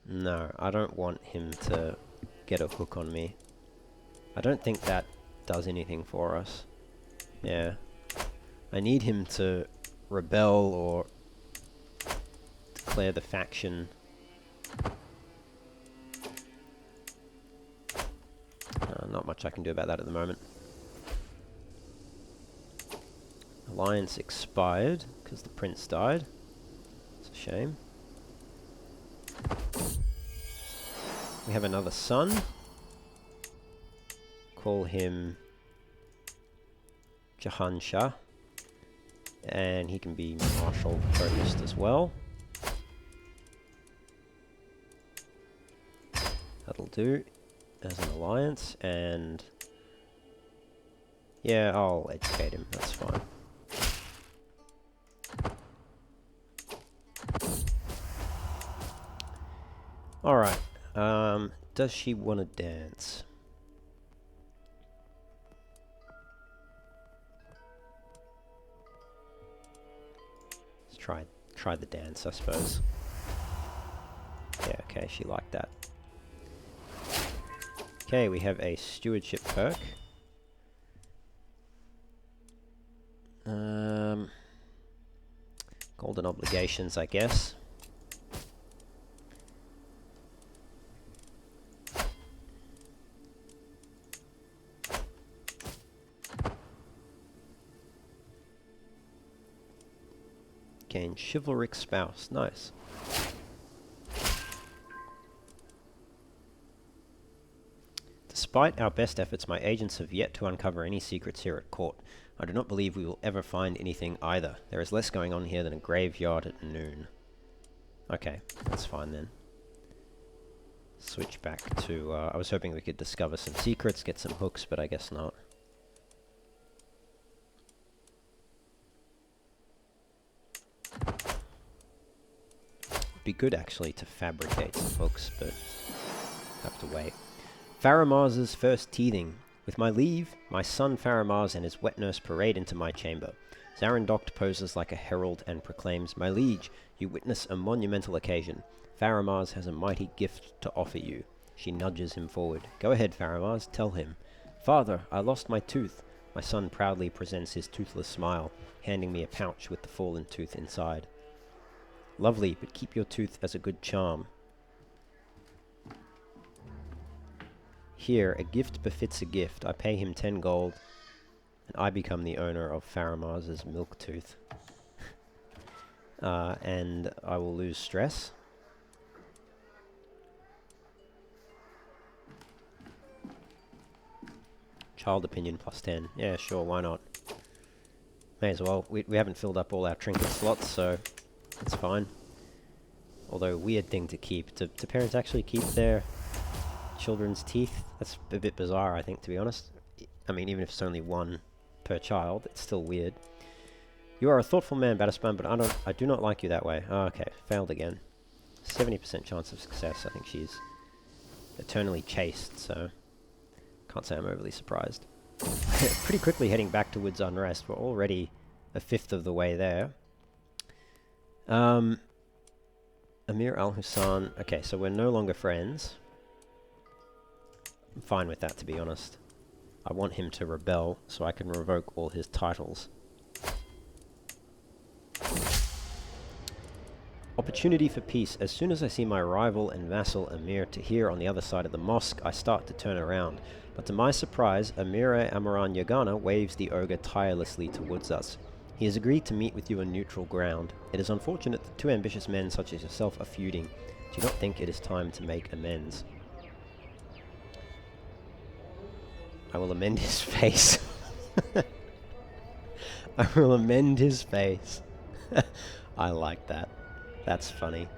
No, I don't want him to get a hook on me. I don't think that does anything for us. Yeah. I need him to rebel or declare the faction. Not much I can do about that at the moment. Alliance expired because the prince died. It's a shame. We have another son. Call him Jahan Shah. And he can be martial focused as well. That'll do as an alliance, and yeah, I'll educate him, that's fine. Alright, does she want to dance? Let's try the dance, I suppose. Yeah, okay, she liked that. Okay, we have a stewardship perk. Golden obligations, I guess. Gain chivalric spouse, nice. Despite our best efforts, my agents have yet to uncover any secrets here at court. I do not believe we will ever find anything either. There is less going on here than a graveyard at noon. Okay, that's fine then. Switch back to... I was hoping we could discover some secrets, get some hooks, but I guess not. It'd be good actually to fabricate some hooks, but have to wait. Faramar's first teething. With my leave, my son Faramars and his wet nurse parade into my chamber. Zarandoct poses like a herald and proclaims, "My liege, you witness a monumental occasion. Faramars has a mighty gift to offer you." She nudges him forward. "Go ahead, Faramars, tell him." "Father, I lost my tooth." My son proudly presents his toothless smile, handing me a pouch with the fallen tooth inside. "Lovely, but keep your tooth as a good charm." "Here, a gift befits a gift. I pay him 10 gold, and I become the owner of Faramars' milk tooth. And I will lose stress." Child opinion plus 10. Yeah, sure, why not? May as well. We haven't filled up all our trinket slots, so it's fine. Although, weird thing to keep. Do parents actually keep their children's teeth? That's a bit bizarre, I think, to be honest. I mean, even if it's only one per child, it's still weird. "You are a thoughtful man, Batispan, but I do not like you that way." Oh, okay, failed again. 70% chance of success. I think she's eternally chaste, so can't say I'm overly surprised. Pretty quickly heading back towards unrest. We're already a fifth of the way there. Amir Al-Hussan. Okay, so we're no longer friends. I'm fine with that, to be honest. I want him to rebel so I can revoke all his titles. Opportunity for peace. As soon as I see my rival and vassal Amir Tahir on the other side of the mosque, I start to turn around. But to my surprise, Amira Amaran Yagana waves the ogre tirelessly towards us. He has agreed to meet with you on neutral ground. It is unfortunate that two ambitious men such as yourself are feuding. Do you not think it is time to make amends? I will amend his face. I will amend his face. I like that. That's funny.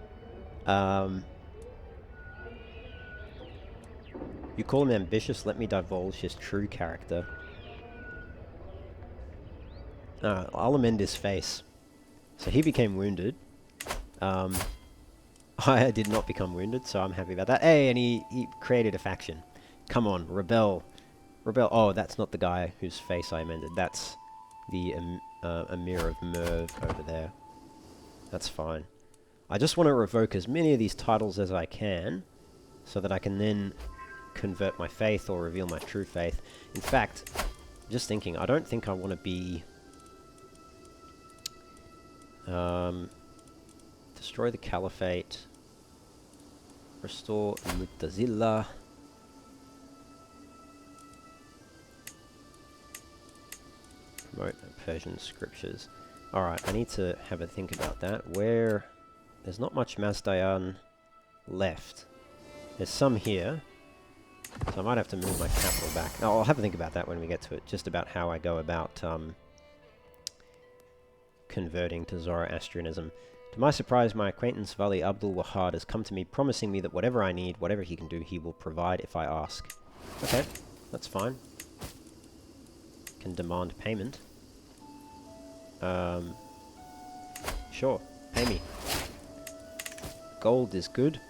You call him ambitious, let me divulge his true character. I'll amend his face. So he became wounded. I did not become wounded, so I'm happy about that. Hey, and he created a faction. Come on, rebel. Rebel. Oh, that's not the guy whose face I amended. That's the Emir of Merv over there. That's fine. I just want to revoke as many of these titles as I can, so that I can then convert my faith or reveal my true faith. In fact, just thinking, I don't think I want to be... destroy the Caliphate. Restore Mu'tazila. Promote Persian scriptures. Alright, I need to have a think about that. Where... There's not much Mazdayan left. There's some here. So I might have to move my capital back. No, I'll have a think about that when we get to it. Just about how I go about converting to Zoroastrianism. To my surprise, my acquaintance Vali Abdul Wahad has come to me promising me that whatever I need, whatever he can do, he will provide if I ask. Okay, that's fine. Can demand payment. Sure, pay me. Gold is good.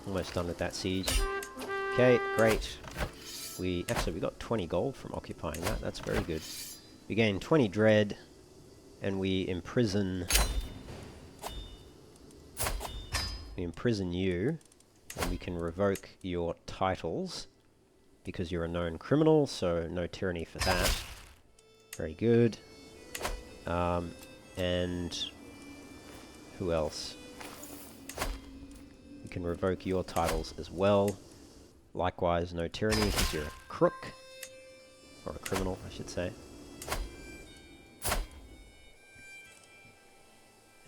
Almost done with that siege. Okay, great. We got 20 gold from occupying that. That's very good. We gain 20 dread, and we imprison you, and we can revoke your titles because you're a known criminal. So no tyranny for that. Very good. And who else? We can revoke your titles as well. Likewise, no tyranny because you're a crook. Or a criminal, I should say.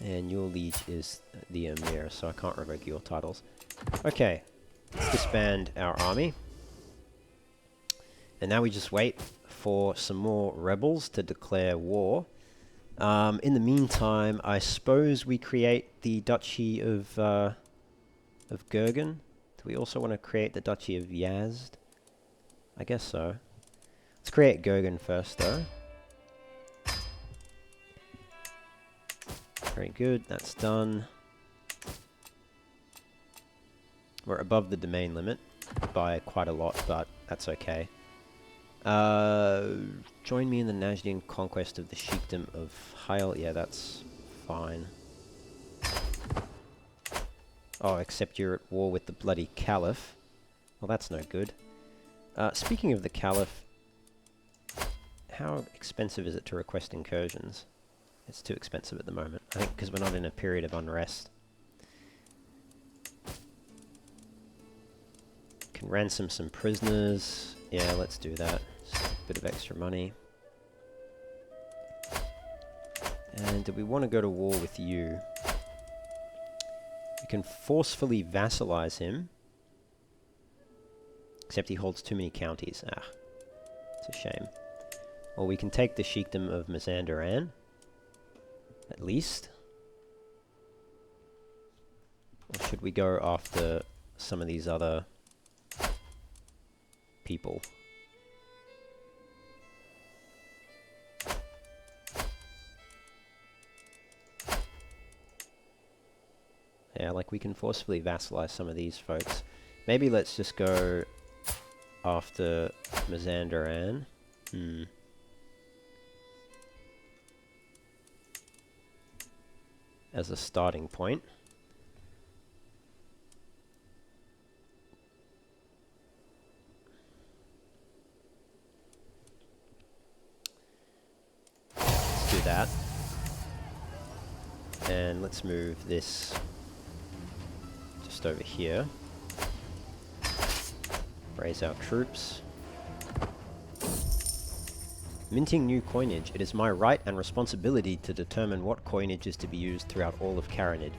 And your liege is the Emir, so I can't revoke your titles. Okay, let's disband our army. And now we just wait for some more rebels to declare war. In the meantime, I suppose we create the Duchy of Gurgen. Do we also want to create the Duchy of Yazd? I guess so. Let's create Gurgen first, though. Very good, that's done. We're above the domain limit by quite a lot, but that's okay. Join me in the Najdian conquest of the Sheikdom of Hail. Yeah, that's fine. Oh, except you're at war with the bloody Caliph. Well, that's no good. Speaking of the Caliph, how expensive is it to request incursions? It's too expensive at the moment. I think because we're not in a period of unrest. Can ransom some prisoners. Yeah, let's do that. Just a bit of extra money. And do we want to go to war with you? We can forcefully vassalize him. Except he holds too many counties. Ah, it's a shame. Or we can take the Sheikdom of Mazandaran. At least. Or should we go after some of these other people? Yeah, like we can forcefully vassalize some of these folks. Maybe let's just go after Mazandaran. As a starting point. Let's do that. And let's move this just over here. Raise our troops. Minting new coinage. It is my right and responsibility to determine what coinage is to be used throughout all of Karenid.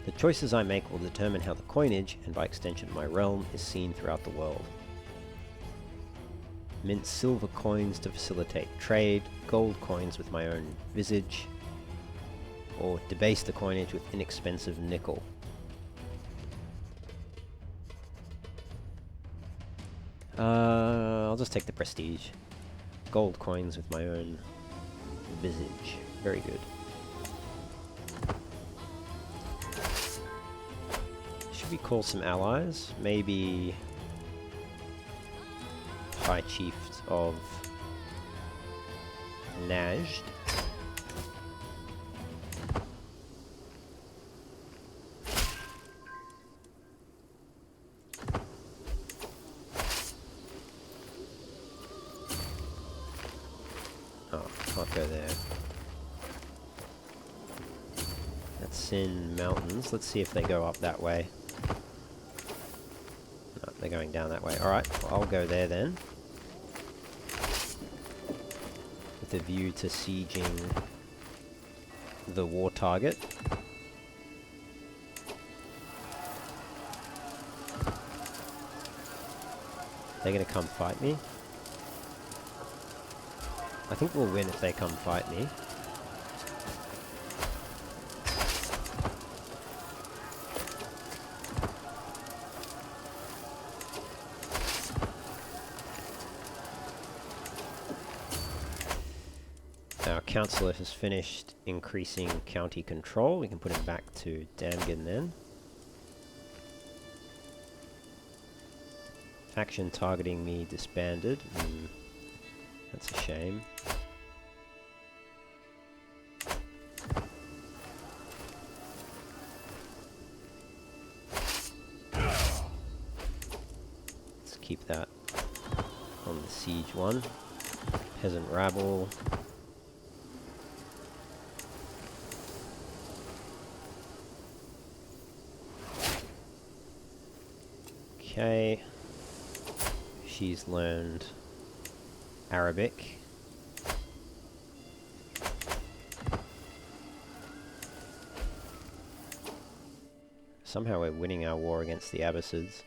The choices I make will determine how the coinage, and by extension my realm, is seen throughout the world. Mint silver coins to facilitate trade, gold coins with my own visage, or debase the coinage with inexpensive nickel. I'll just take the prestige. Gold coins with my own visage. Very good. Should we call some allies? Maybe High Chief of Najd. Oh, can't go there. That's in mountains. Let's see if they go up that way. No, they're going down that way. Alright, well, I'll go there then. With a view to sieging the war target. They're gonna come fight me. I think we'll win if they come fight me. Our councillor has finished increasing county control. We can put him back to Damgan then. Faction targeting me disbanded. That's a shame. Let's keep that on the siege one. Peasant rabble. Okay. She's learned Arabic. Somehow we're winning our war against the Abbasids.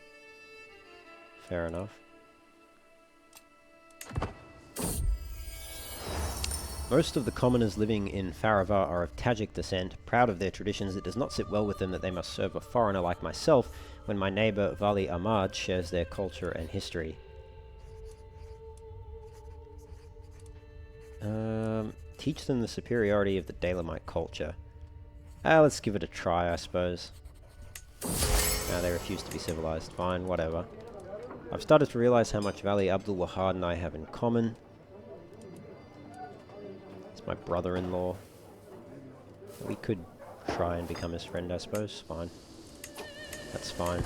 Fair enough. Most of the commoners living in Faravar are of Tajik descent. Proud of their traditions, it does not sit well with them that they must serve a foreigner like myself when my neighbour Vali Ahmad shares their culture and history. Teach them the superiority of the Dalamite culture. Let's give it a try, I suppose. They refuse to be civilized. Fine, whatever. I've started to realize how much Vali Abdul Wahad and I have in common. It's my brother-in-law. We could try and become his friend, I suppose. Fine. That's fine.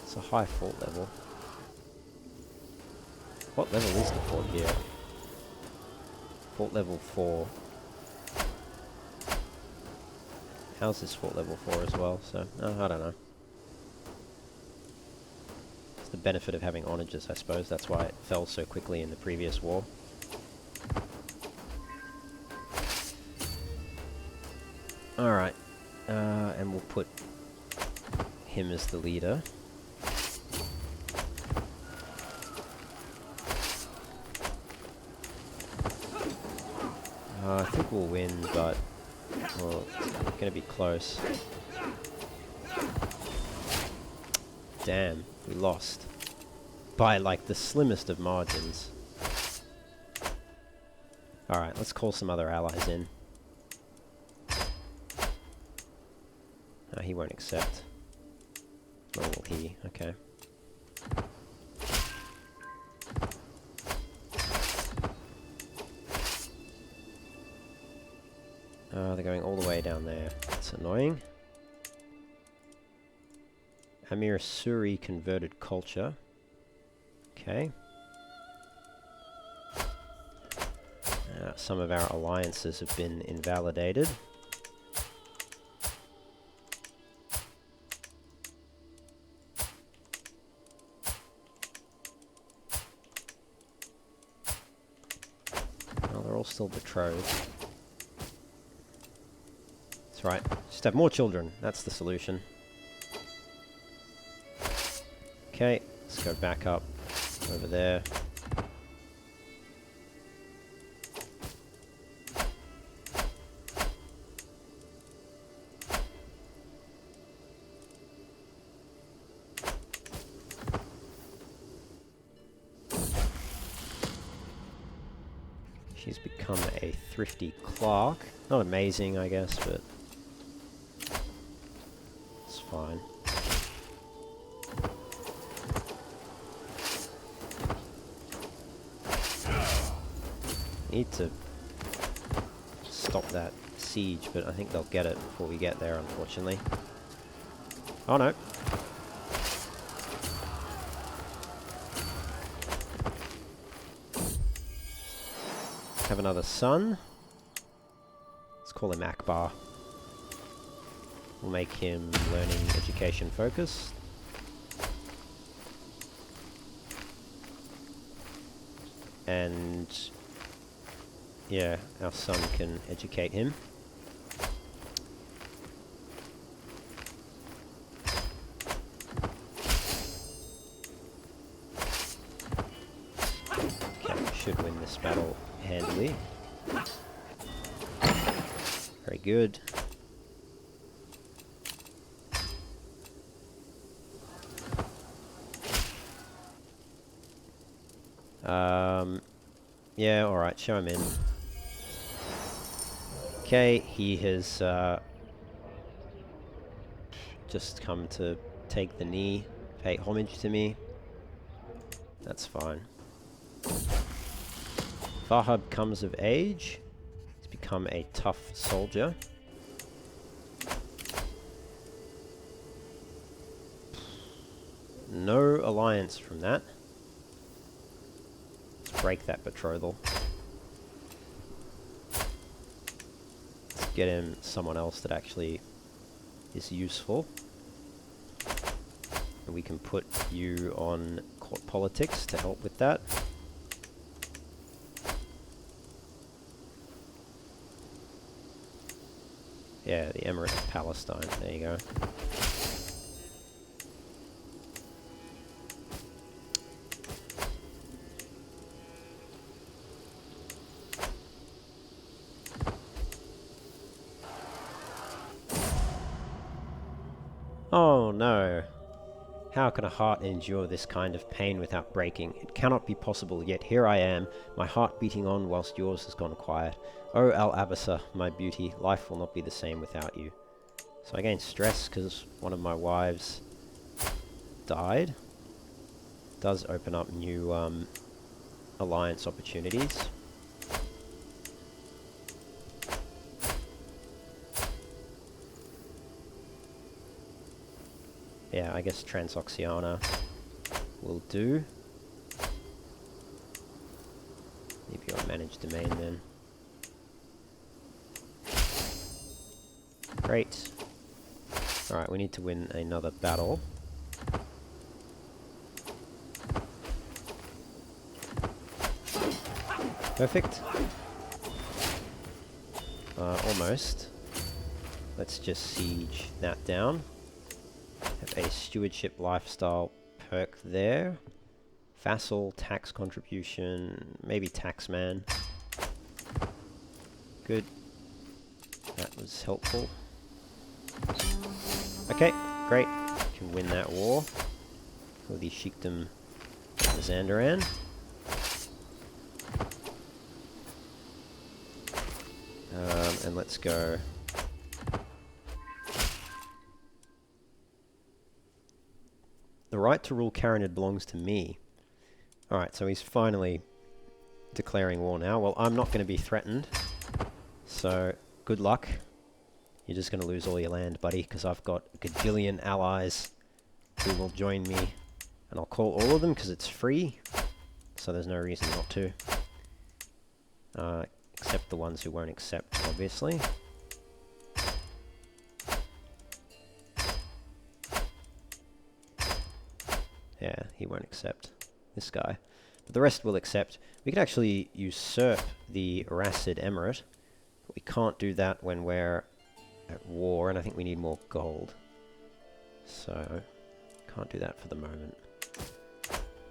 It's a high fort level. What level is the fort here? Fort level 4. How's this fort level 4 as well? So, I don't know. It's the benefit of having onages, I suppose. That's why it fell so quickly in the previous war. Alright. And we'll put him as the leader. I think we'll win, but well, it's gonna be close. Damn, we lost. By like the slimmest of margins. Alright, let's call some other allies in. No, he won't accept. Nor will he, okay. They're going all the way down there. That's annoying. Amir Suri converted culture. Okay. Some of our alliances have been invalidated. still betrothed. That's right. Just have more children. That's the solution. Okay, let's go back up over there. She's become a thrifty clerk. Not amazing, I guess, but it's fine. Need to stop that siege, but I think they'll get it before we get there, unfortunately. Oh no. Have another son. Let's call him Akbar. We'll make him learning education focused. And yeah, our son can educate him. Okay, we should win this battle handily. Very good. Yeah, alright, show him in. Okay, he has just come to take the knee, pay homage to me. That's fine. Fahab comes of age. He's become a tough soldier. No alliance from that. Let's break that betrothal. Let's get him someone else that actually is useful. And we can put you on court politics to help with that. Yeah, the Emirate of Palestine. There you go. Oh no. How can a heart endure this kind of pain without breaking? It cannot be possible, yet here I am, my heart beating on whilst yours has gone quiet. Oh Al-Abasa, my beauty, life will not be the same without you. So I gain stress because one of my wives died. Does open up new alliance opportunities. Yeah, I guess Transoxiana will do. Maybe I'll manage domain then. Great. Alright, we need to win another battle. Perfect. Almost. Let's just siege that down. Have a stewardship lifestyle perk there. Vassal, tax contribution, maybe taxman. Good. That was helpful. Okay, great. Can win that war for the Sheikdom of Mazandaran. And let's go. The right to rule Karenid belongs to me. Alright, so he's finally declaring war now. Well, I'm not going to be threatened. So, good luck. You're just going to lose all your land, buddy, because I've got a gajillion allies who will join me. And I'll call all of them because it's free. So there's no reason not to. Except the ones who won't accept, obviously. Yeah, he won't accept. This guy. But the rest we'll accept. We could actually usurp the Arsacid Emirate, but we can't do that when we're at war, and I think we need more gold. So, can't do that for the moment.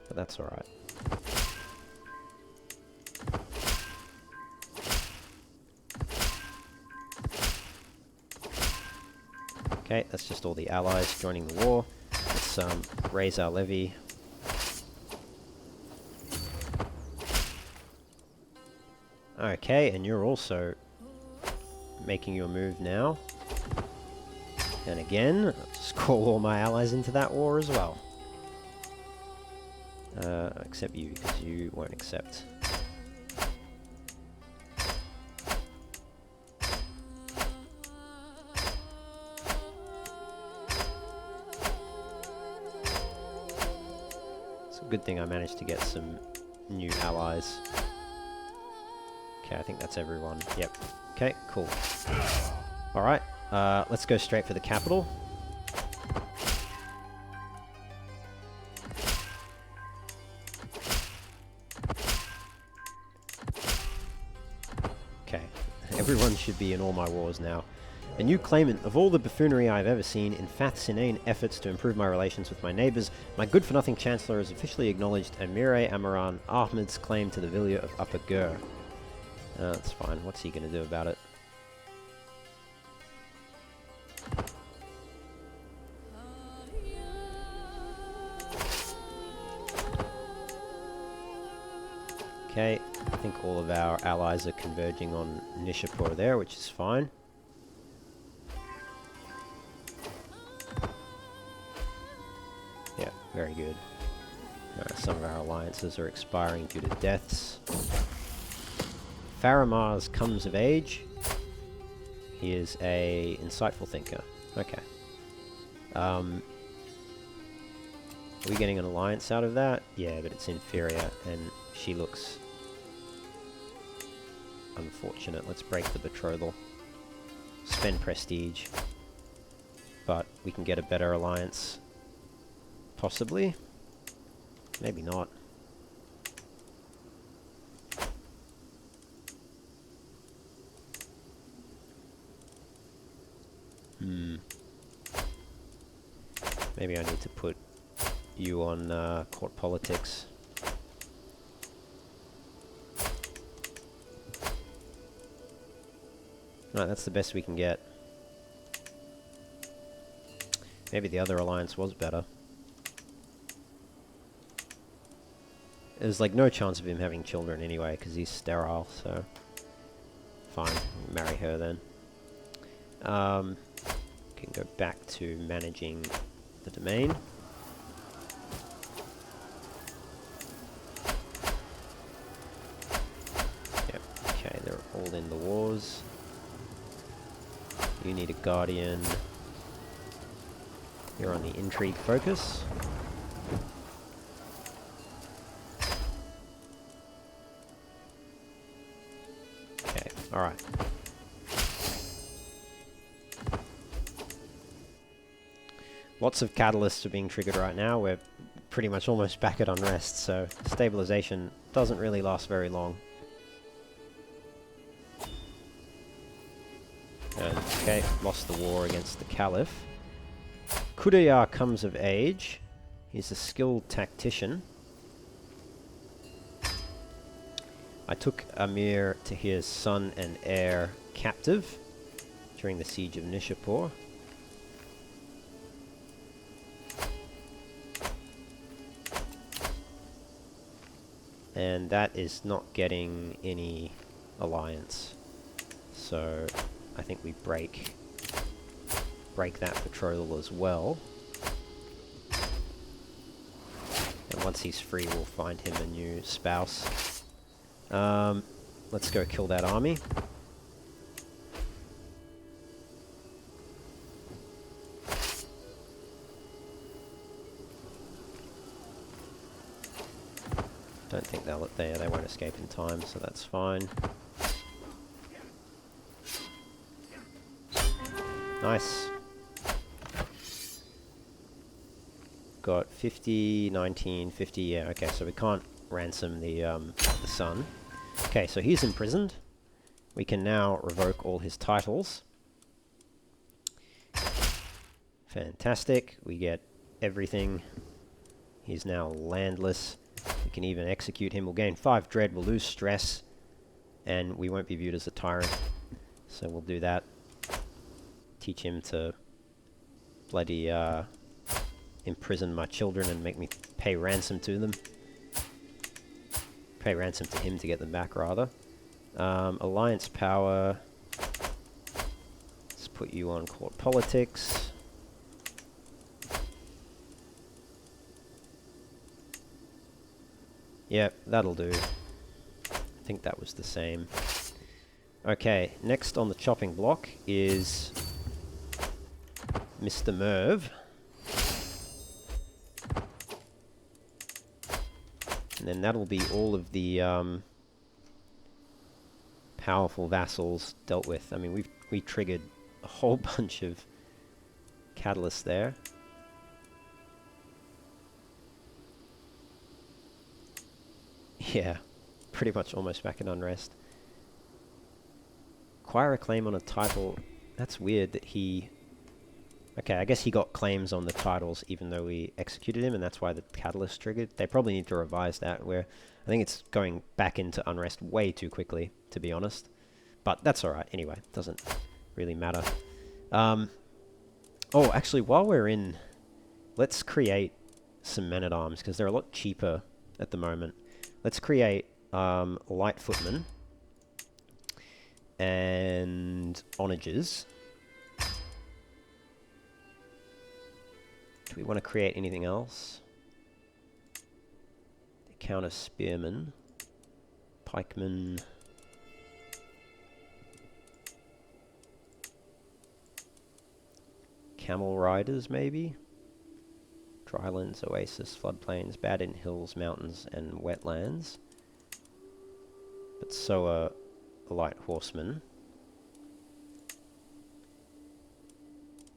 But that's alright. Okay, that's just all the allies joining the war. Let's raise our levy. Okay, and you're also making your move now. And again, just call all my allies into that war as well. Except you, because you won't accept. It's a good thing I managed to get some new allies. Okay, I think that's everyone. Yep. Okay, cool. Alright, let's go straight for the capital. Okay, everyone should be in all my wars now. A new claimant of all the buffoonery I've ever seen in Fath's inane efforts to improve my relations with my neighbours, my good-for-nothing Chancellor has officially acknowledged Amir Amaran Ahmed's claim to the Villa of Upper Gur. That's fine. What's he going to do about it? Okay, I think all of our allies are converging on Nishapur there, which is fine. Yeah, very good. Some of our alliances are expiring due to deaths. Faramars comes of age. He is a insightful thinker. Okay. Are we getting an alliance out of that? Yeah, but it's inferior, and she looks unfortunate. Let's break the betrothal. Spend prestige. But we can get a better alliance. Possibly. Maybe not. Maybe I need to put you on court politics. Alright, that's the best we can get. Maybe the other alliance was better. There's like no chance of him having children anyway, because he's sterile, so... Fine, marry her then. Can go back to managing the domain. Yep, okay, they're all in the wars. You need a guardian. You're on the intrigue focus. Okay, alright. Lots of catalysts are being triggered right now. We're pretty much almost back at unrest, so stabilization doesn't really last very long. And, okay, lost the war against the Caliph. Kudayar comes of age. He's a skilled tactician. I took Amir Tahir's son and heir captive during the siege of Nishapur. And that is not getting any alliance. So I think we break that betrothal as well. And once he's free, we'll find him a new spouse. Let's go kill that army. Don't think they won't escape in time, so that's fine. Nice. Got 50, 19, 50, yeah, okay, so we can't ransom the son. Okay, so he's imprisoned. We can now revoke all his titles. Fantastic. We get everything. He's now landless. We can even execute him. We'll gain 5 dread. We'll lose stress. And we won't be viewed as a tyrant. So we'll do that. Teach him to bloody imprison my children and make me pay ransom to them. Pay ransom to him to get them back, rather. Alliance power. Let's put you on court politics. Yep, that'll do. I think that was the same. Okay, next on the chopping block is Mr. Merv. And then that'll be all of the powerful vassals dealt with. I mean, we triggered a whole bunch of catalysts there. Yeah, pretty much almost back in unrest. Acquire a claim on a title. That's weird that he... Okay, I guess he got claims on the titles even though we executed him, and that's why the catalyst triggered. They probably need to revise that, where I think it's going back into unrest way too quickly, to be honest. But that's alright, anyway. Doesn't really matter. Oh, actually, while we're in... Let's create some men-at-arms, because they're a lot cheaper at the moment. Let's create light footmen and onagers. Do we want to create anything else? They counter spearmen, pikemen, camel riders maybe? Drylands, oasis, floodplains, bad in hills, mountains, and wetlands. But so are light horsemen.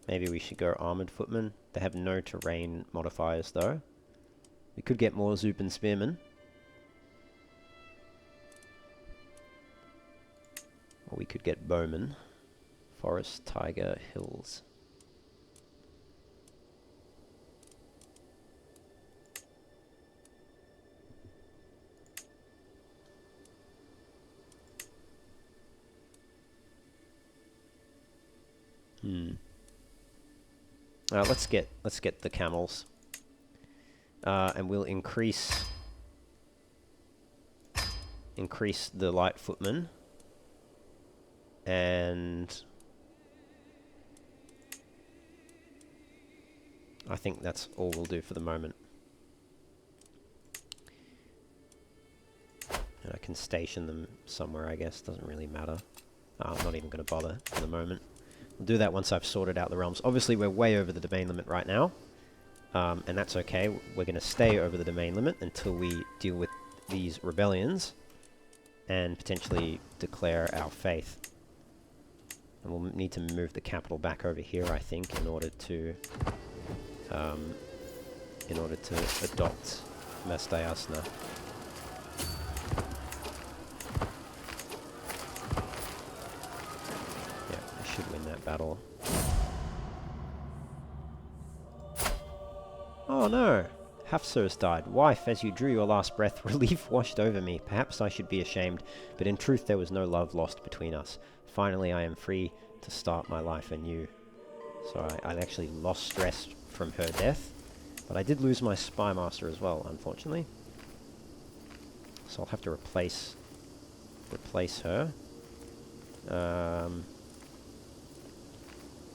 Maybe we should go armoured footmen. They have no terrain modifiers though. We could get more Zupan spearmen. Or we could get bowmen. Forest, tiger, hills. Let's get the camels, and we'll increase the light footmen, and I think that's all we'll do for the moment. And I can station them somewhere, I guess. Doesn't really matter. I'm not even going to bother for the moment. We'll do that once I've sorted out the realms. Obviously, we're way over the domain limit right now. And that's okay. We're going to stay over the domain limit until we deal with these rebellions and potentially declare our faith. And we'll need to move the capital back over here, I think, in order to adopt Mastayasna. Should win that battle. Oh no! Hafsurs died. Wife, as you drew your last breath, relief washed over me. Perhaps I should be ashamed, but in truth there was no love lost between us. Finally I am free to start my life anew. So I actually lost stress from her death, but I did lose my spy master as well, unfortunately. So I'll have to replace her.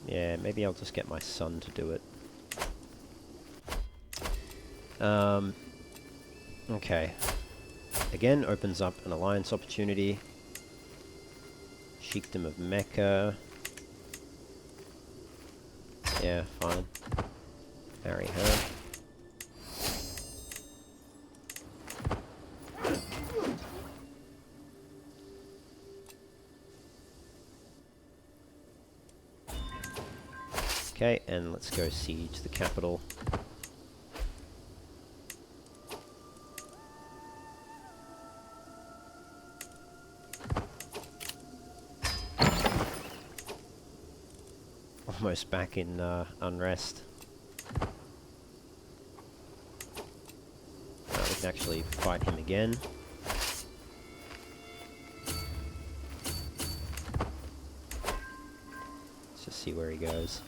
Yeah, maybe I'll just get my son to do it. Okay. Again, opens up an alliance opportunity. Sheikdom of Mecca. Yeah, fine. Marry her. Okay, and let's go siege the capital. almost back in unrest. We can actually fight him again. Let's just see where he goes.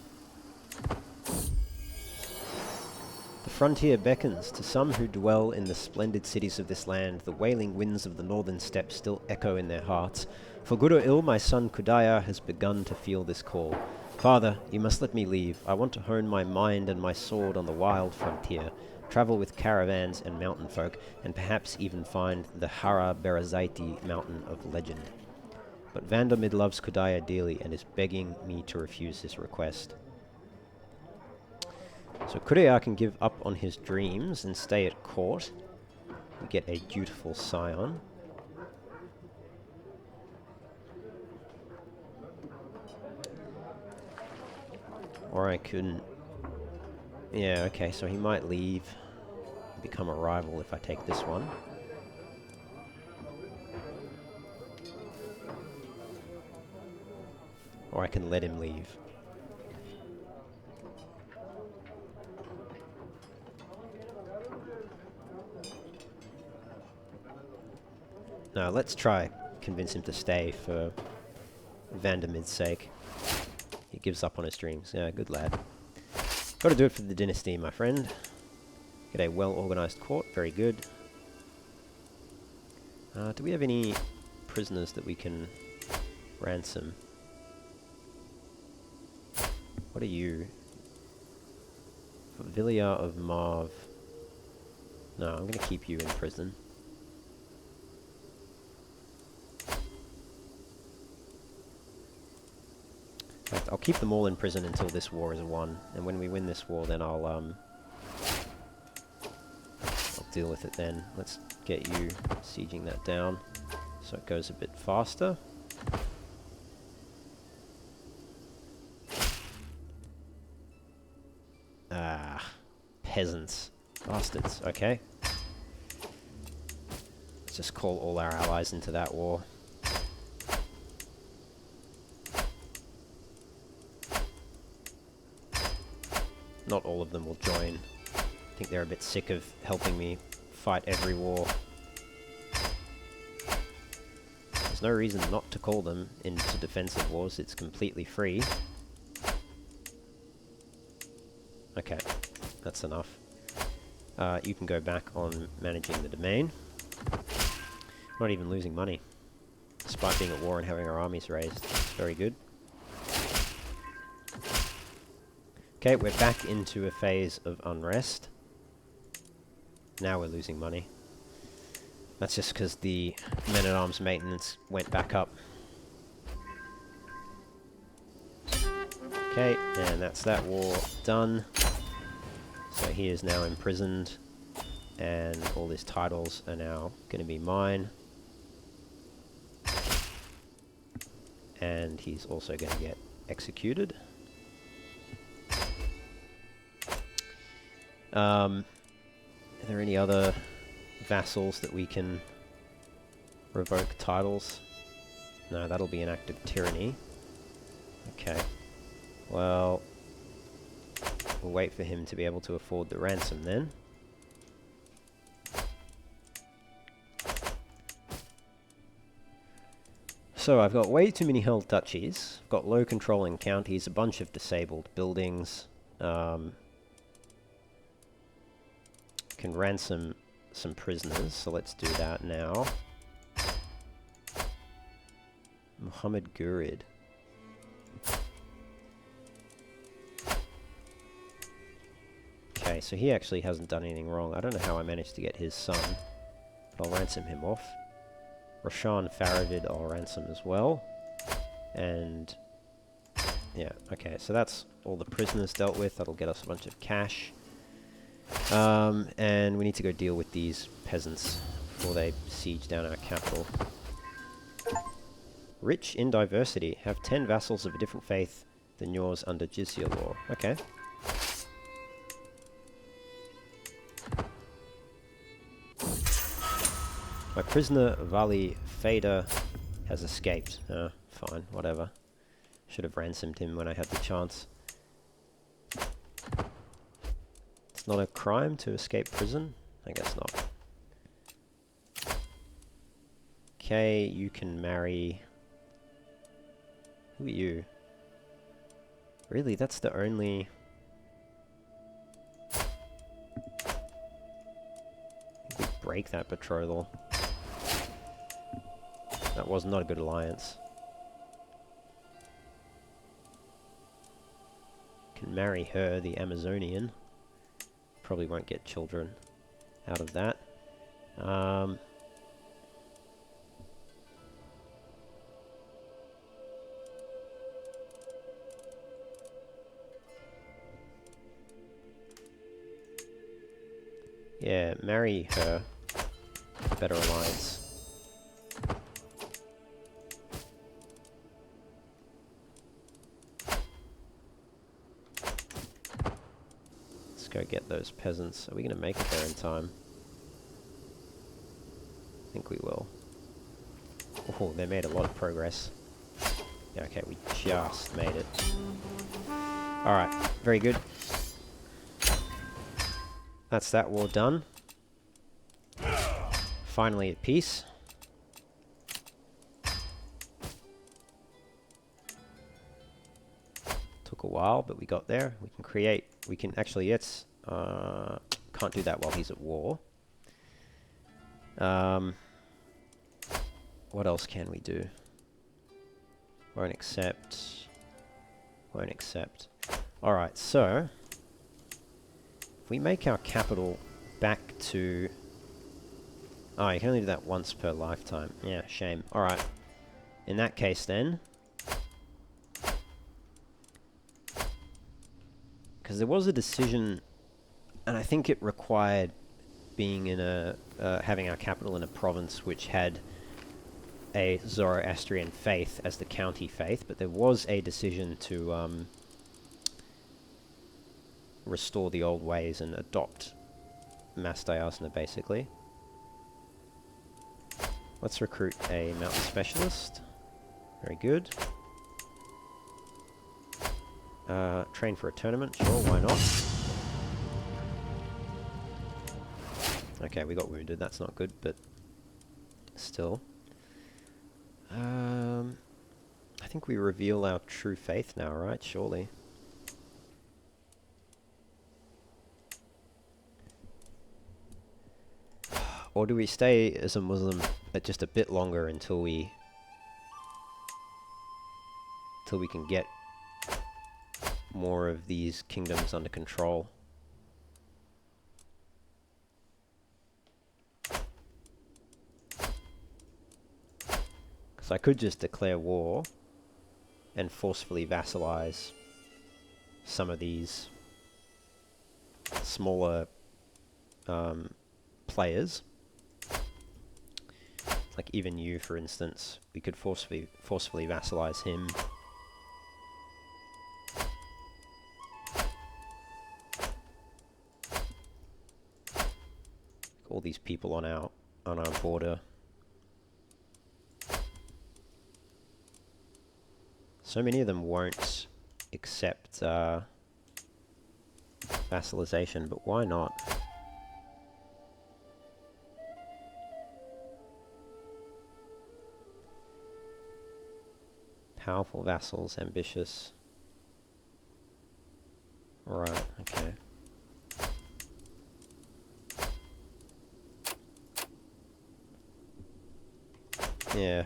The frontier beckons. To some who dwell in the splendid cities of this land, the wailing winds of the northern steppes still echo in their hearts. For good or ill, my son Kudaya has begun to feel this call. Father, you must let me leave. I want to hone my mind and my sword on the wild frontier, travel with caravans and mountain folk, and perhaps even find the Hara Berazaiti mountain of legend. But Vandamid loves Kudaya dearly and is begging me to refuse his request. So Kudaya can give up on his dreams and stay at court. We get a dutiful scion. Or I couldn't. Yeah, okay, so he might leave, become a rival if I take this one. Or I can let him leave. No, let's try convince him to stay for Vandamid's sake. He gives up on his dreams. Yeah, good lad. Got to do it for the dynasty, my friend. Get a well-organized court. Very good. Do we have any prisoners that we can ransom? What are you? Villiers of Marv. No, I'm going to keep you in prison. I'll keep them all in prison until this war is won, and when we win this war, then I'll deal with it then. Let's get you sieging that down, so it goes a bit faster. Ah, peasants. Bastards, okay. Let's just call all our allies into that war. Not all of them will join. I think they're a bit sick of helping me fight every war. There's no reason not to call them into defensive wars. It's completely free. Okay, that's enough. You can go back on managing the domain. Not even losing money, despite being at war and having our armies raised. Very good. Okay, we're back into a phase of unrest. Now we're losing money. That's just because the men-at-arms maintenance went back up. Okay, and that's that war done. So he is now imprisoned, and all his titles are now going to be mine. And he's also going to get executed. Are there any other vassals that we can revoke titles? No, that'll be an act of tyranny. Okay. Well, we'll wait for him to be able to afford the ransom then. So I've got way too many held duchies, I've got low controlling counties, a bunch of disabled buildings. Can ransom some prisoners, so let's do that now. Muhammad Gurid. Okay, so he actually hasn't done anything wrong. I don't know how I managed to get his son, but I'll ransom him off. Roshan Faravid I'll ransom as well. And yeah, okay, so that's all the prisoners dealt with. That'll get us a bunch of cash. And we need to go deal with these peasants before they siege down our capital. Rich in diversity. Have 10 vassals of a different faith than yours under jizya law. Okay. My prisoner, Vali Fader, has escaped. Fine, whatever. Should have ransomed him when I had the chance. It's not a crime to escape prison? I guess not. Okay, you can marry... Who are you? Really, that's the only... We break that betrothal. That was not a good alliance. Can marry her, the Amazonian. Probably won't get children out of that. Yeah, marry her. Better alliance. Let's go get those peasants. Are we going to make it there in time? I think we will. Oh, they made a lot of progress. Yeah, okay, we just made it. Alright, very good. That's that war done. Finally at peace. Took a while, but we got there. We can create... We can actually... It's... can't do that while he's at war. What else can we do? Won't accept. Won't accept. Alright, so... If we make our capital back to... Oh, you can only do that once per lifetime. Yeah, shame. Alright. In that case then... Because there was a decision... And I think it required being in a... having our capital in a province which had a Zoroastrian faith as the county faith, but there was a decision to restore the old ways and adopt Mastayasana, basically. Let's recruit a mountain specialist. Very good. Train for a tournament, sure, why not? Okay, we got wounded, that's not good, but still. I think we reveal our true faith now, right? Surely. Or do we stay as a Muslim just a bit longer until we can get more of these kingdoms under control? Because I could just declare war and forcefully vassalize some of these smaller players. Like even you, for instance, we could forcefully vassalize him. All these people on our border. So many of them won't accept vassalization, but why not? Powerful vassals, ambitious. Right, okay. Yeah.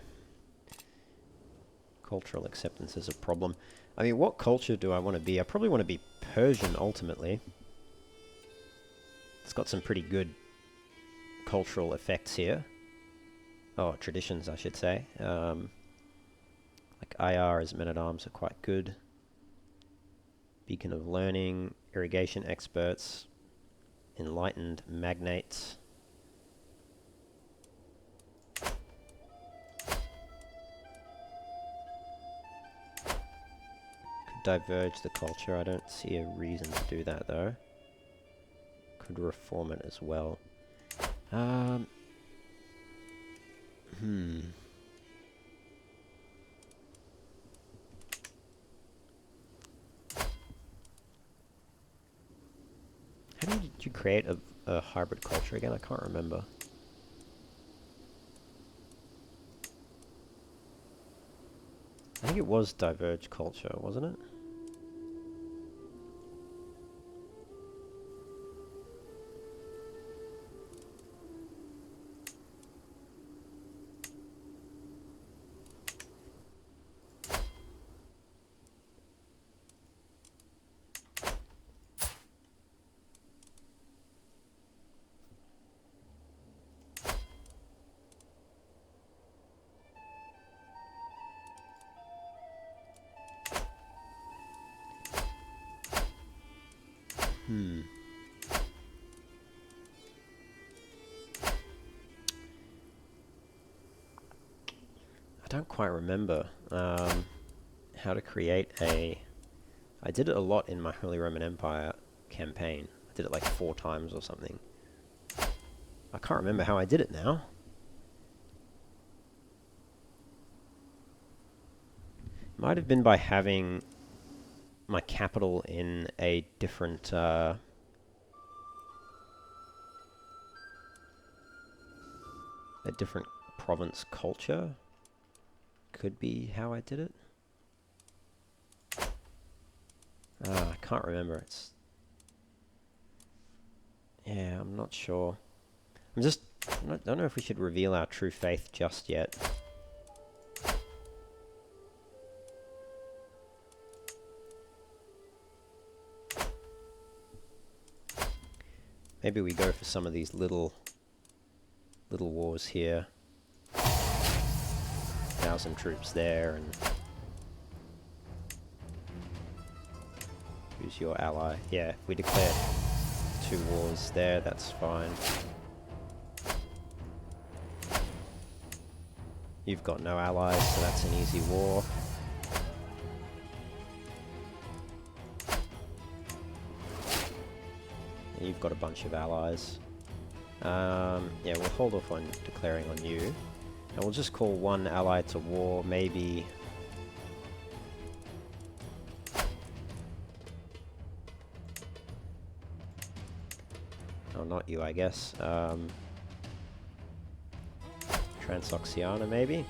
Cultural acceptance is a problem. I mean, what culture do I want to be? I probably want to be Persian, ultimately. It's got some pretty good cultural effects here. Oh, traditions, I should say. Like IR as men-at-arms are quite good. Beacon of learning, irrigation experts, enlightened magnates. Could diverge the culture. I don't see a reason to do that though. Could reform it as well. How did you create a hybrid culture again? I can't remember. I think it was diverge culture, wasn't it? I don't quite remember how to create a... I did it a lot in my Holy Roman Empire campaign. I did it like 4 times or something. I can't remember how I did it now. Might have been by having my capital in a different... a different province culture. Could be how I did it. I can't remember. It's... Yeah, I'm not sure. I don't know if we should reveal our true faith just yet. Maybe we go for some of these little wars here. 1,000 troops there, and who's your ally? Yeah, we declare 2 wars there, that's fine. You've got no allies, so that's an easy war. You've got a bunch of allies. Yeah, we'll hold off on declaring on you. And we'll just call one ally to war, maybe... Oh, not you, I guess. Transoxiana, maybe?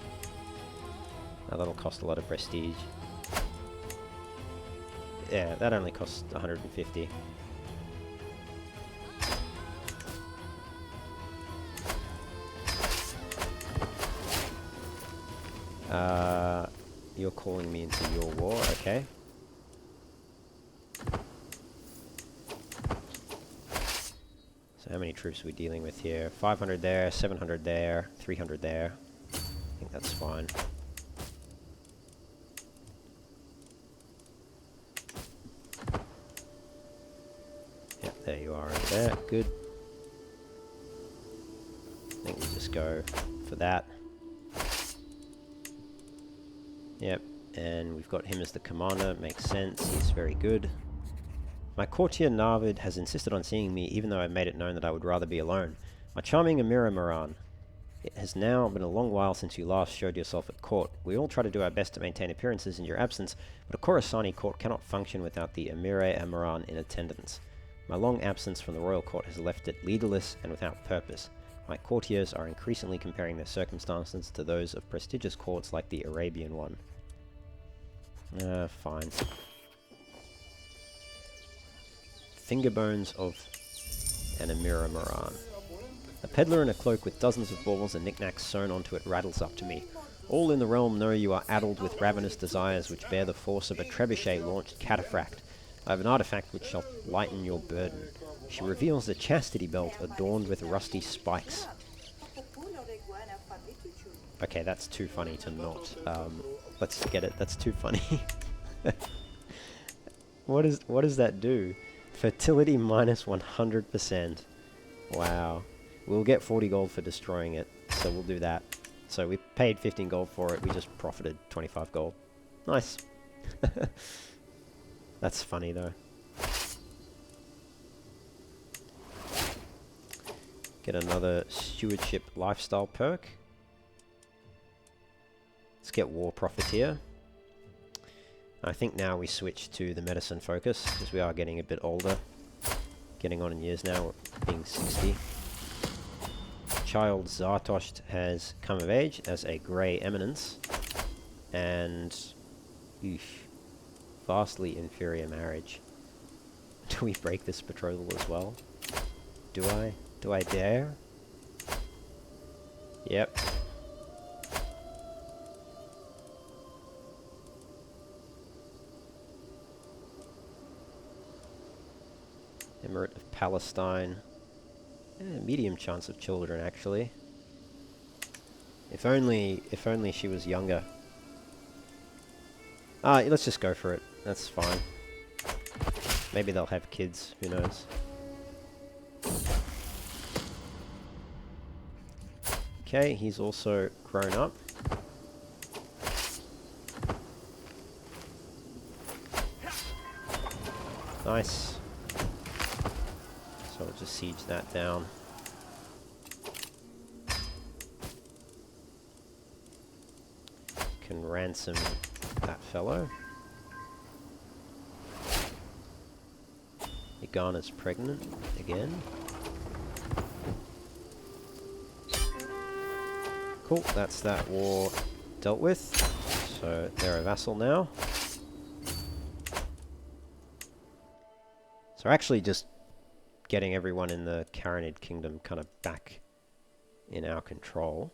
Oh, that'll cost a lot of prestige. Yeah, that only costs 150. You're calling me into your war, okay. So how many troops are we dealing with here? 500 there, 700 there, 300 there. I think that's fine. Yep, there you are right there, good. I think we just go for that. Yep, and we've got him as the commander, makes sense, he's very good. My courtier Narvid has insisted on seeing me, even though I've made it known that I would rather be alone. My charming Amira Moran, it has now been a long while since you last showed yourself at court. We all try to do our best to maintain appearances in your absence, but a Khorasani court cannot function without the Amire Amaran in attendance. My long absence from the royal court has left it leaderless and without purpose. My courtiers are increasingly comparing their circumstances to those of prestigious courts like the Arabian one. Fine. Fingerbones of an Amira Moran. A peddler in a cloak with dozens of baubles and knickknacks sewn onto it rattles up to me. All in the realm know you are addled with ravenous desires which bear the force of a trebuchet-launched cataphract. I have an artifact which shall lighten your burden. She reveals a chastity belt adorned with rusty spikes. Okay, that's too funny to not. Let's get it. That's too funny. What does that do? Fertility minus 100%. Wow. We'll get 40 gold for destroying it, so we'll do that. So we paid 15 gold for it, we just profited 25 gold. Nice. That's funny though. Get another stewardship lifestyle perk. Let's get war profiteer. I think now we switch to the medicine focus, because we are getting a bit older. getting on in years now, being 60. Child Zarathustra has come of age as a grey eminence, and vastly inferior marriage. Do we break this betrothal as well? Do I? Do I dare? Yep. Emirate of Palestine. Medium chance of children, actually. If only she was younger. Let's just go for it. That's fine. Maybe they'll have kids, who knows. Okay, he's also grown up. Nice. So I'll just siege that down. Can ransom that fellow. Igana's pregnant again. Cool, that's that war dealt with. So they're a vassal now. So actually just getting everyone in the Karenid kingdom kind of back in our control.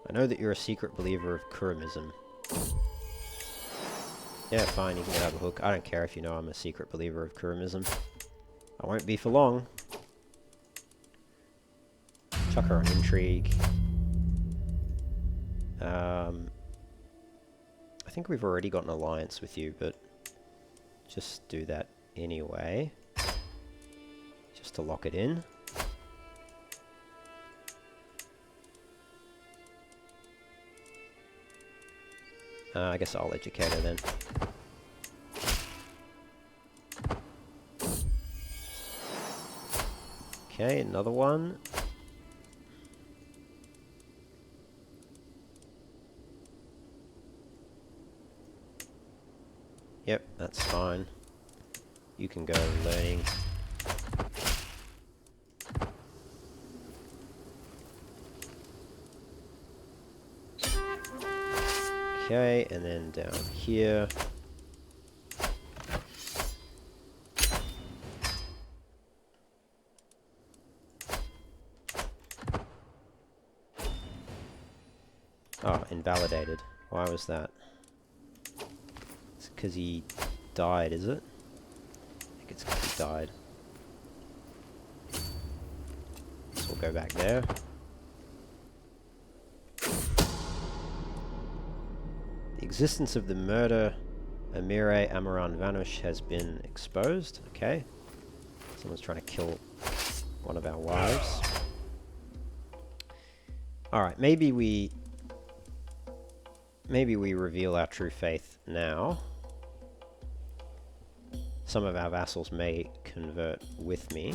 I know that you're a secret believer of Kurumism. Yeah, fine, you can get out of the hook. I don't care if you know I'm a secret believer of Kurumism. I won't be for long. Chuck her on intrigue. I think we've already got an alliance with you, but just do that anyway. Just to lock it in. I guess I'll educate her then. Okay, another one. Yep, that's fine. You can go learning. Okay, and then down here. Oh, invalidated. Why was that? It's because he died, is it? I think it's because he died. So we'll go back there. The existence of the murder Amire Amaran Vanush has been exposed. Okay. Someone's trying to kill one of our wives. Alright, maybe we reveal our true faith now. Some of our vassals may convert with me.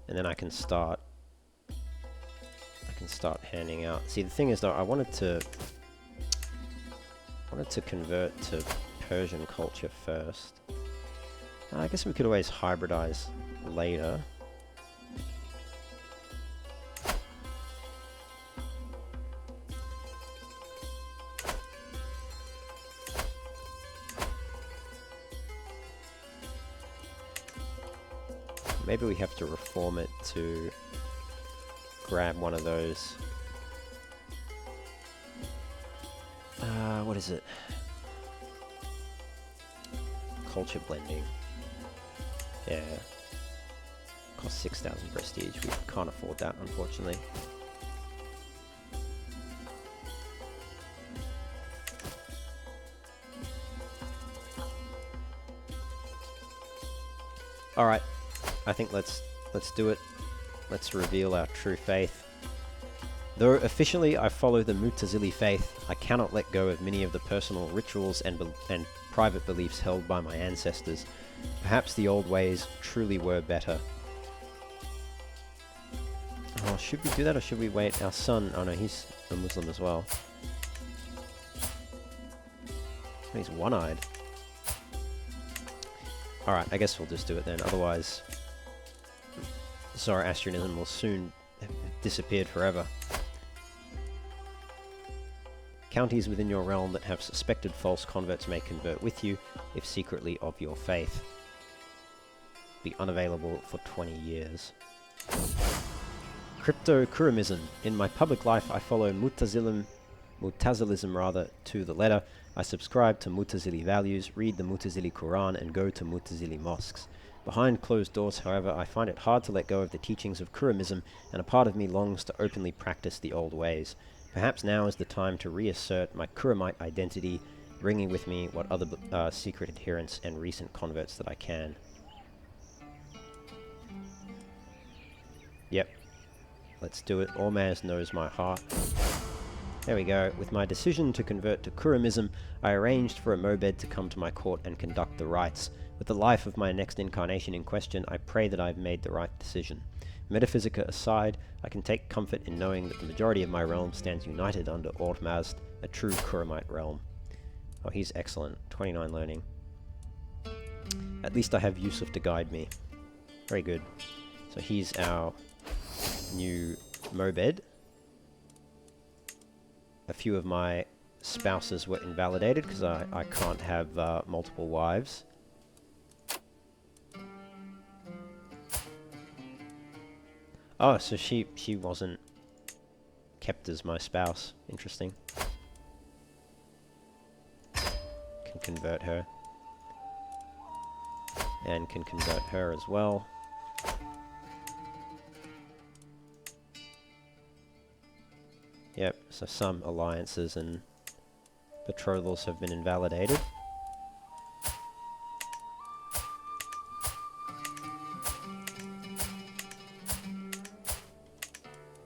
And then I can start handing out. See, the thing is though, I wanted to convert to Persian culture first. I guess we could always hybridize later. Maybe we have to reform it to grab one of those. What is it? Culture blending. Yeah. Costs 6,000 prestige. We can't afford that, unfortunately. Alright. I think let's do it. Let's reveal our true faith. Though officially I follow the Mu'tazili faith, I cannot let go of many of the personal rituals and private beliefs held by my ancestors. Perhaps the old ways truly were better. Oh, should we do that or should we wait? Our son, oh no, he's a Muslim as well. He's one-eyed. Alright, I guess we'll just do it then, otherwise Zoroastrianism will soon have disappeared forever. Counties within your realm that have suspected false converts may convert with you, if secretly of your faith. Be unavailable for 20 years. Crypto-Kurumism. In my public life I follow Mutazilism to the letter. I subscribe to Mutazili values, read the Mutazili Quran, and go to Mutazili mosques. Behind closed doors, however, I find it hard to let go of the teachings of Kurumism, and a part of me longs to openly practice the old ways. Perhaps now is the time to reassert my Kurumite identity, bringing with me what other secret adherents and recent converts that I can. Yep. Let's do it. Ormaz knows my heart. There we go. With my decision to convert to Kurumism, I arranged for a Mobed to come to my court and conduct the rites. With the life of my next incarnation in question, I pray that I've made the right decision. Metaphysica aside, I can take comfort in knowing that the majority of my realm stands united under Ormaz, a true Kurumite realm. Oh, he's excellent. 29 learning. At least I have Yusuf to guide me. Very good. So he's our new Mobed. A few of my spouses were invalidated because I can't have multiple wives. Oh, so she wasn't kept as my spouse. Interesting. Can convert her. And can convert her as well. Yep, so some alliances and betrothals have been invalidated.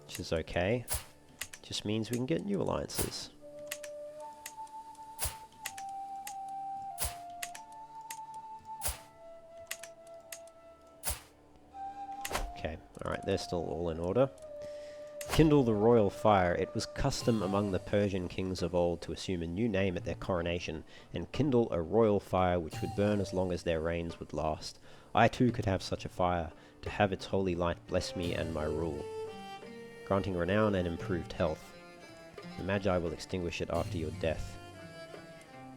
Which is okay. Just means we can get new alliances. Okay, alright, they're still all in order. Kindle the royal fire. It was custom among the Persian kings of old to assume a new name at their coronation, and kindle a royal fire which would burn as long as their reigns would last. I too could have such a fire, to have its holy light bless me and my rule, granting renown and improved health. The Magi will extinguish it after your death.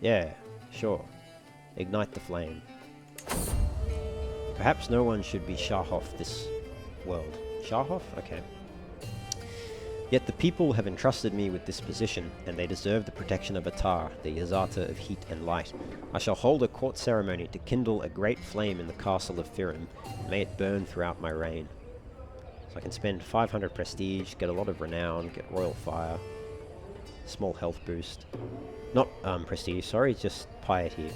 Yeah, sure. Ignite the flame. Perhaps no one should be Shah of this world. Shah of? Okay. Yet the people have entrusted me with this position, and they deserve the protection of Atar, the Yazata of heat and light. I shall hold a court ceremony to kindle a great flame in the castle of Firim, and may it burn throughout my reign. So I can spend 500 prestige, get a lot of renown, get royal fire, small health boost. Not prestige, sorry, just piety.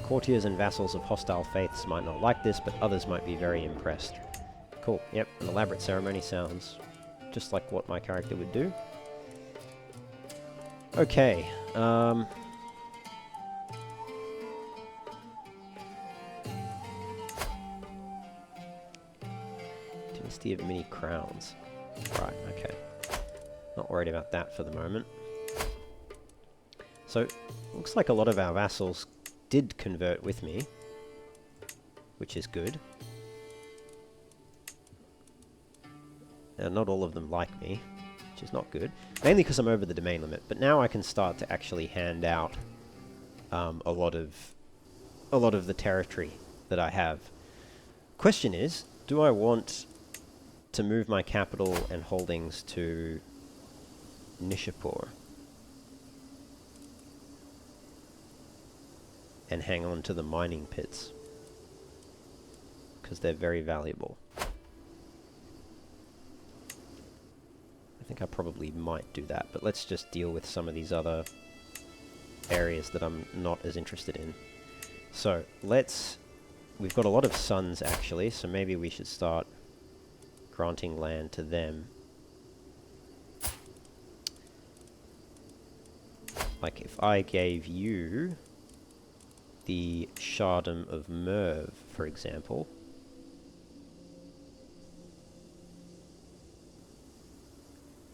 Courtiers and vassals of hostile faiths might not like this, but others might be very impressed. Cool, yep, an elaborate ceremony sounds just like what my character would do. Okay, Dynasty of Many Crowns. Right, okay. Not worried about that for the moment. So, looks like a lot of our vassals did convert with me, which is good. Now, not all of them like me, which is not good. Mainly because I'm over the domain limit, but now I can start to actually hand out a lot of the territory that I have. Question is, do I want to move my capital and holdings to Nishapur and hang on to the mining pits, because they're very valuable? I think I probably might do that, but let's just deal with some of these other areas that I'm not as interested in. So we've got a lot of sons actually, so maybe we should start granting land to them. Like, if I gave you the Shardom of Merv, for example.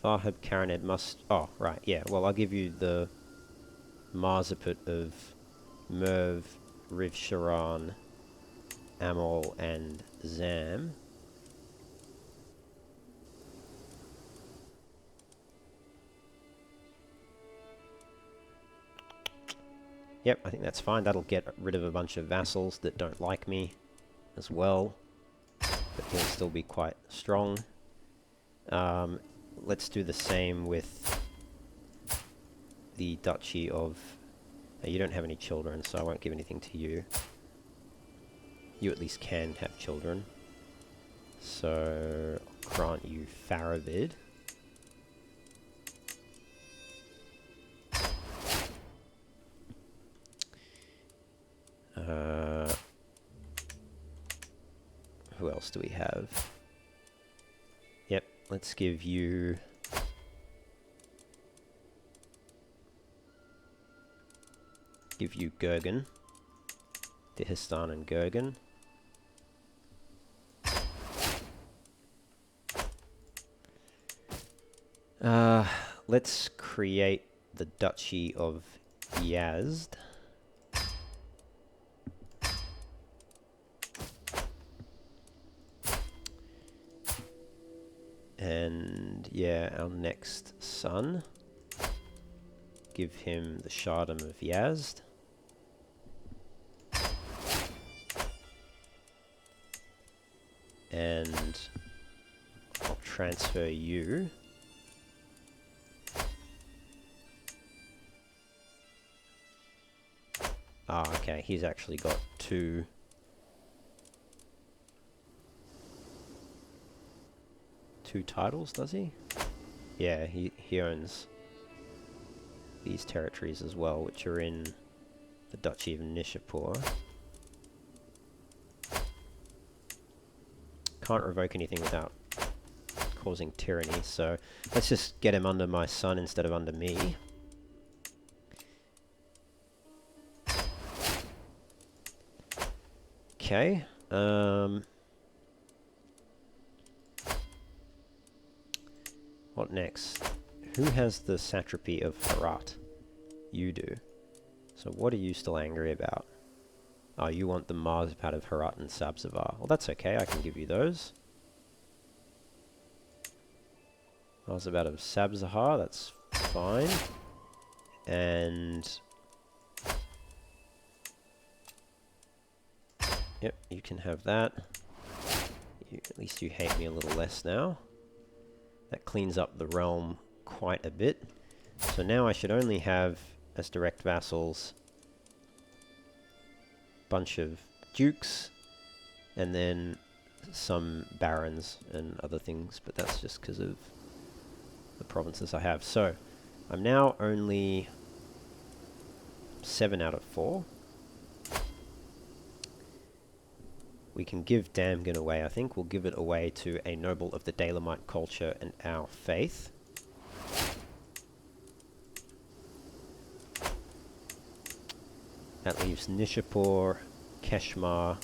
Farhab Karenid must... Oh, right, yeah. Well, I'll give you the Marziput of Merv, Riv Sharan, Amol, and Zam. Yep, I think that's fine. That'll get rid of a bunch of vassals that don't like me as well. But he'll still be quite strong. Let's do the same with the Duchy of... you don't have any children, so I won't give anything to you. You at least can have children. So, I'll grant you Faravid. Who else do we have? Yep, let's give you... Give you Gurgen. Dihistan and Gurgen. Let's create the Duchy of Yazd. And yeah, our next son, give him the Shardom of Yazd. And I'll transfer you. Ah, okay, he's actually got two titles, does he? Yeah, he owns these territories as well, which are in the Duchy of Nishapur. Can't revoke anything without causing tyranny, so let's just get him under my son instead of under me. Okay, what next? Who has the satrapy of Herat? You do. So what are you still angry about? Oh, you want the Marzipad of Herat and Sabzavar. Well, that's okay, I can give you those. Marzipad of Sabzahar, that's fine. And... Yep, you can have that. At least you hate me a little less now. That cleans up the realm quite a bit. So now I should only have, as direct vassals, a bunch of dukes, and then some barons and other things, but that's just because of the provinces I have. So, I'm now only 7 out of 4. We can give Damgan away, I think. We'll give it away to a noble of the Dalamite culture and our faith. That leaves Nishapur, Keshmar,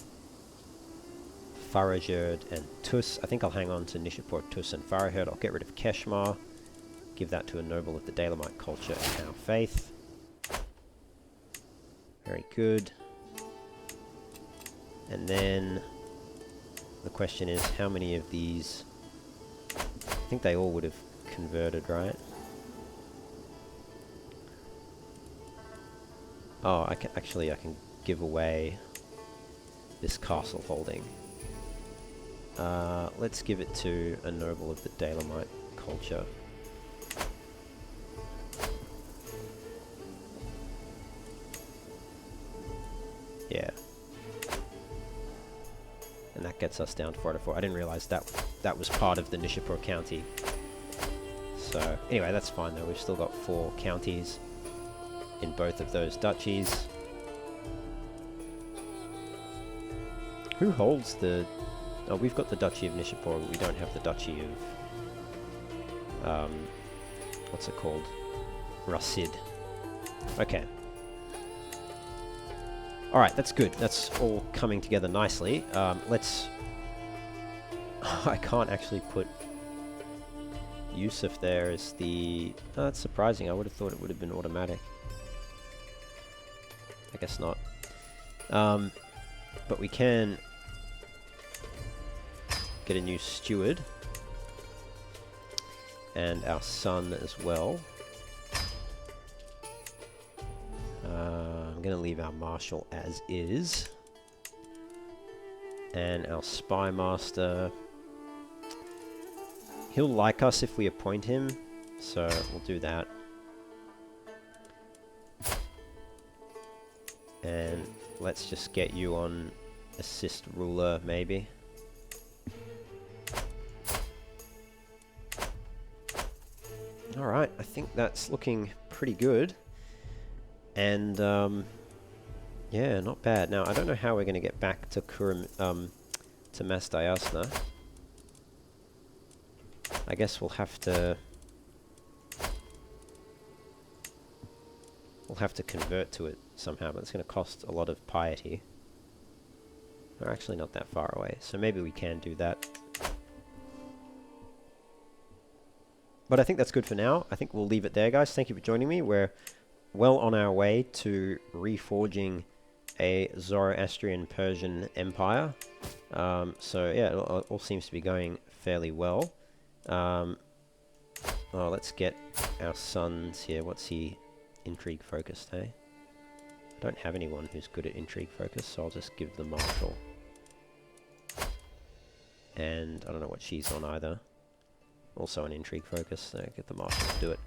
Farajerd, and Tus. I think I'll hang on to Nishapur, Tus, and Farajerd. I'll get rid of Keshmar. Give that to a noble of the Dalamite culture and our faith. Very good. And then the question is, how many of these... I think they all would have converted, right? Oh, I can give away this castle holding. Let's give it to a noble of the Dalamite culture. Yeah. And that gets us down to 4 out of 4. I didn't realize that was part of the Nishapur county. So, anyway, that's fine though. We've still got 4 counties in both of those duchies. Who holds the... Oh, we've got the Duchy of Nishapur, but we don't have the Duchy of... what's it called? Arsacid. Okay. Alright, that's good. That's all coming together nicely. Let's... I can't actually put Yusuf there as the... Oh, that's surprising. I would have thought it would have been automatic. I guess not. But we can get a new steward. And our son as well. I'm going to leave our marshal as is. And our spy master... He'll like us if we appoint him, so we'll do that. And let's just get you on assist ruler, maybe. Alright, I think that's looking pretty good. And, yeah, not bad. Now, I don't know how we're going to get back to to Masdayasna. I guess we'll have to convert to it somehow, but it's going to cost a lot of piety. We're actually not that far away, so maybe we can do that. But I think that's good for now. I think we'll leave it there, guys. Thank you for joining me. We're well on our way to reforging a Zoroastrian Persian Empire. So yeah, it all seems to be going fairly well. Oh, let's get our sons here. What's he intrigue focused, hey? I don't have anyone who's good at intrigue focus, so I'll just give the marshal. And I don't know what she's on either. Also an intrigue focus, so get the marshal to do it.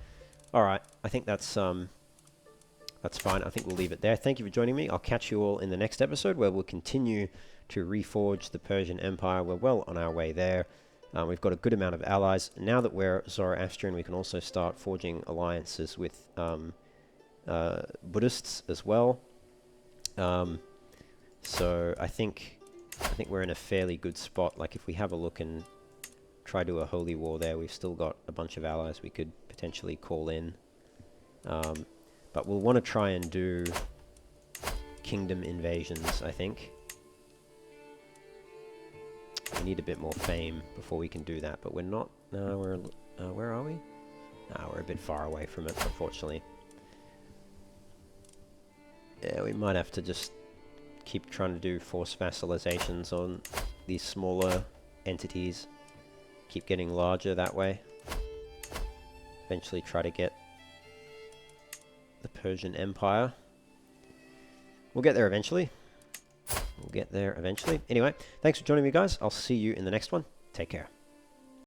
Alright, I think that's fine. I think we'll leave it there. Thank you for joining me. I'll catch you all in the next episode where we'll continue to reforge the Persian Empire. We're well on our way there. We've got a good amount of allies. Now that we're Zoroastrian, we can also start forging alliances with Buddhists as well. So I think we're in a fairly good spot. Like if we have a look and try to do a holy war there, we've still got a bunch of allies we could potentially call in. But we'll want to try and do kingdom invasions, I think. We need a bit more fame before we can do that, but we're not... No, we're... where are we? No, we're a bit far away from it, unfortunately. Yeah, we might have to just keep trying to do forced vassalizations on these smaller entities. Keep getting larger that way. Eventually try to get the Persian Empire. We'll get there eventually. We'll get there eventually. Anyway, thanks for joining me, guys. I'll see you in the next one. Take care.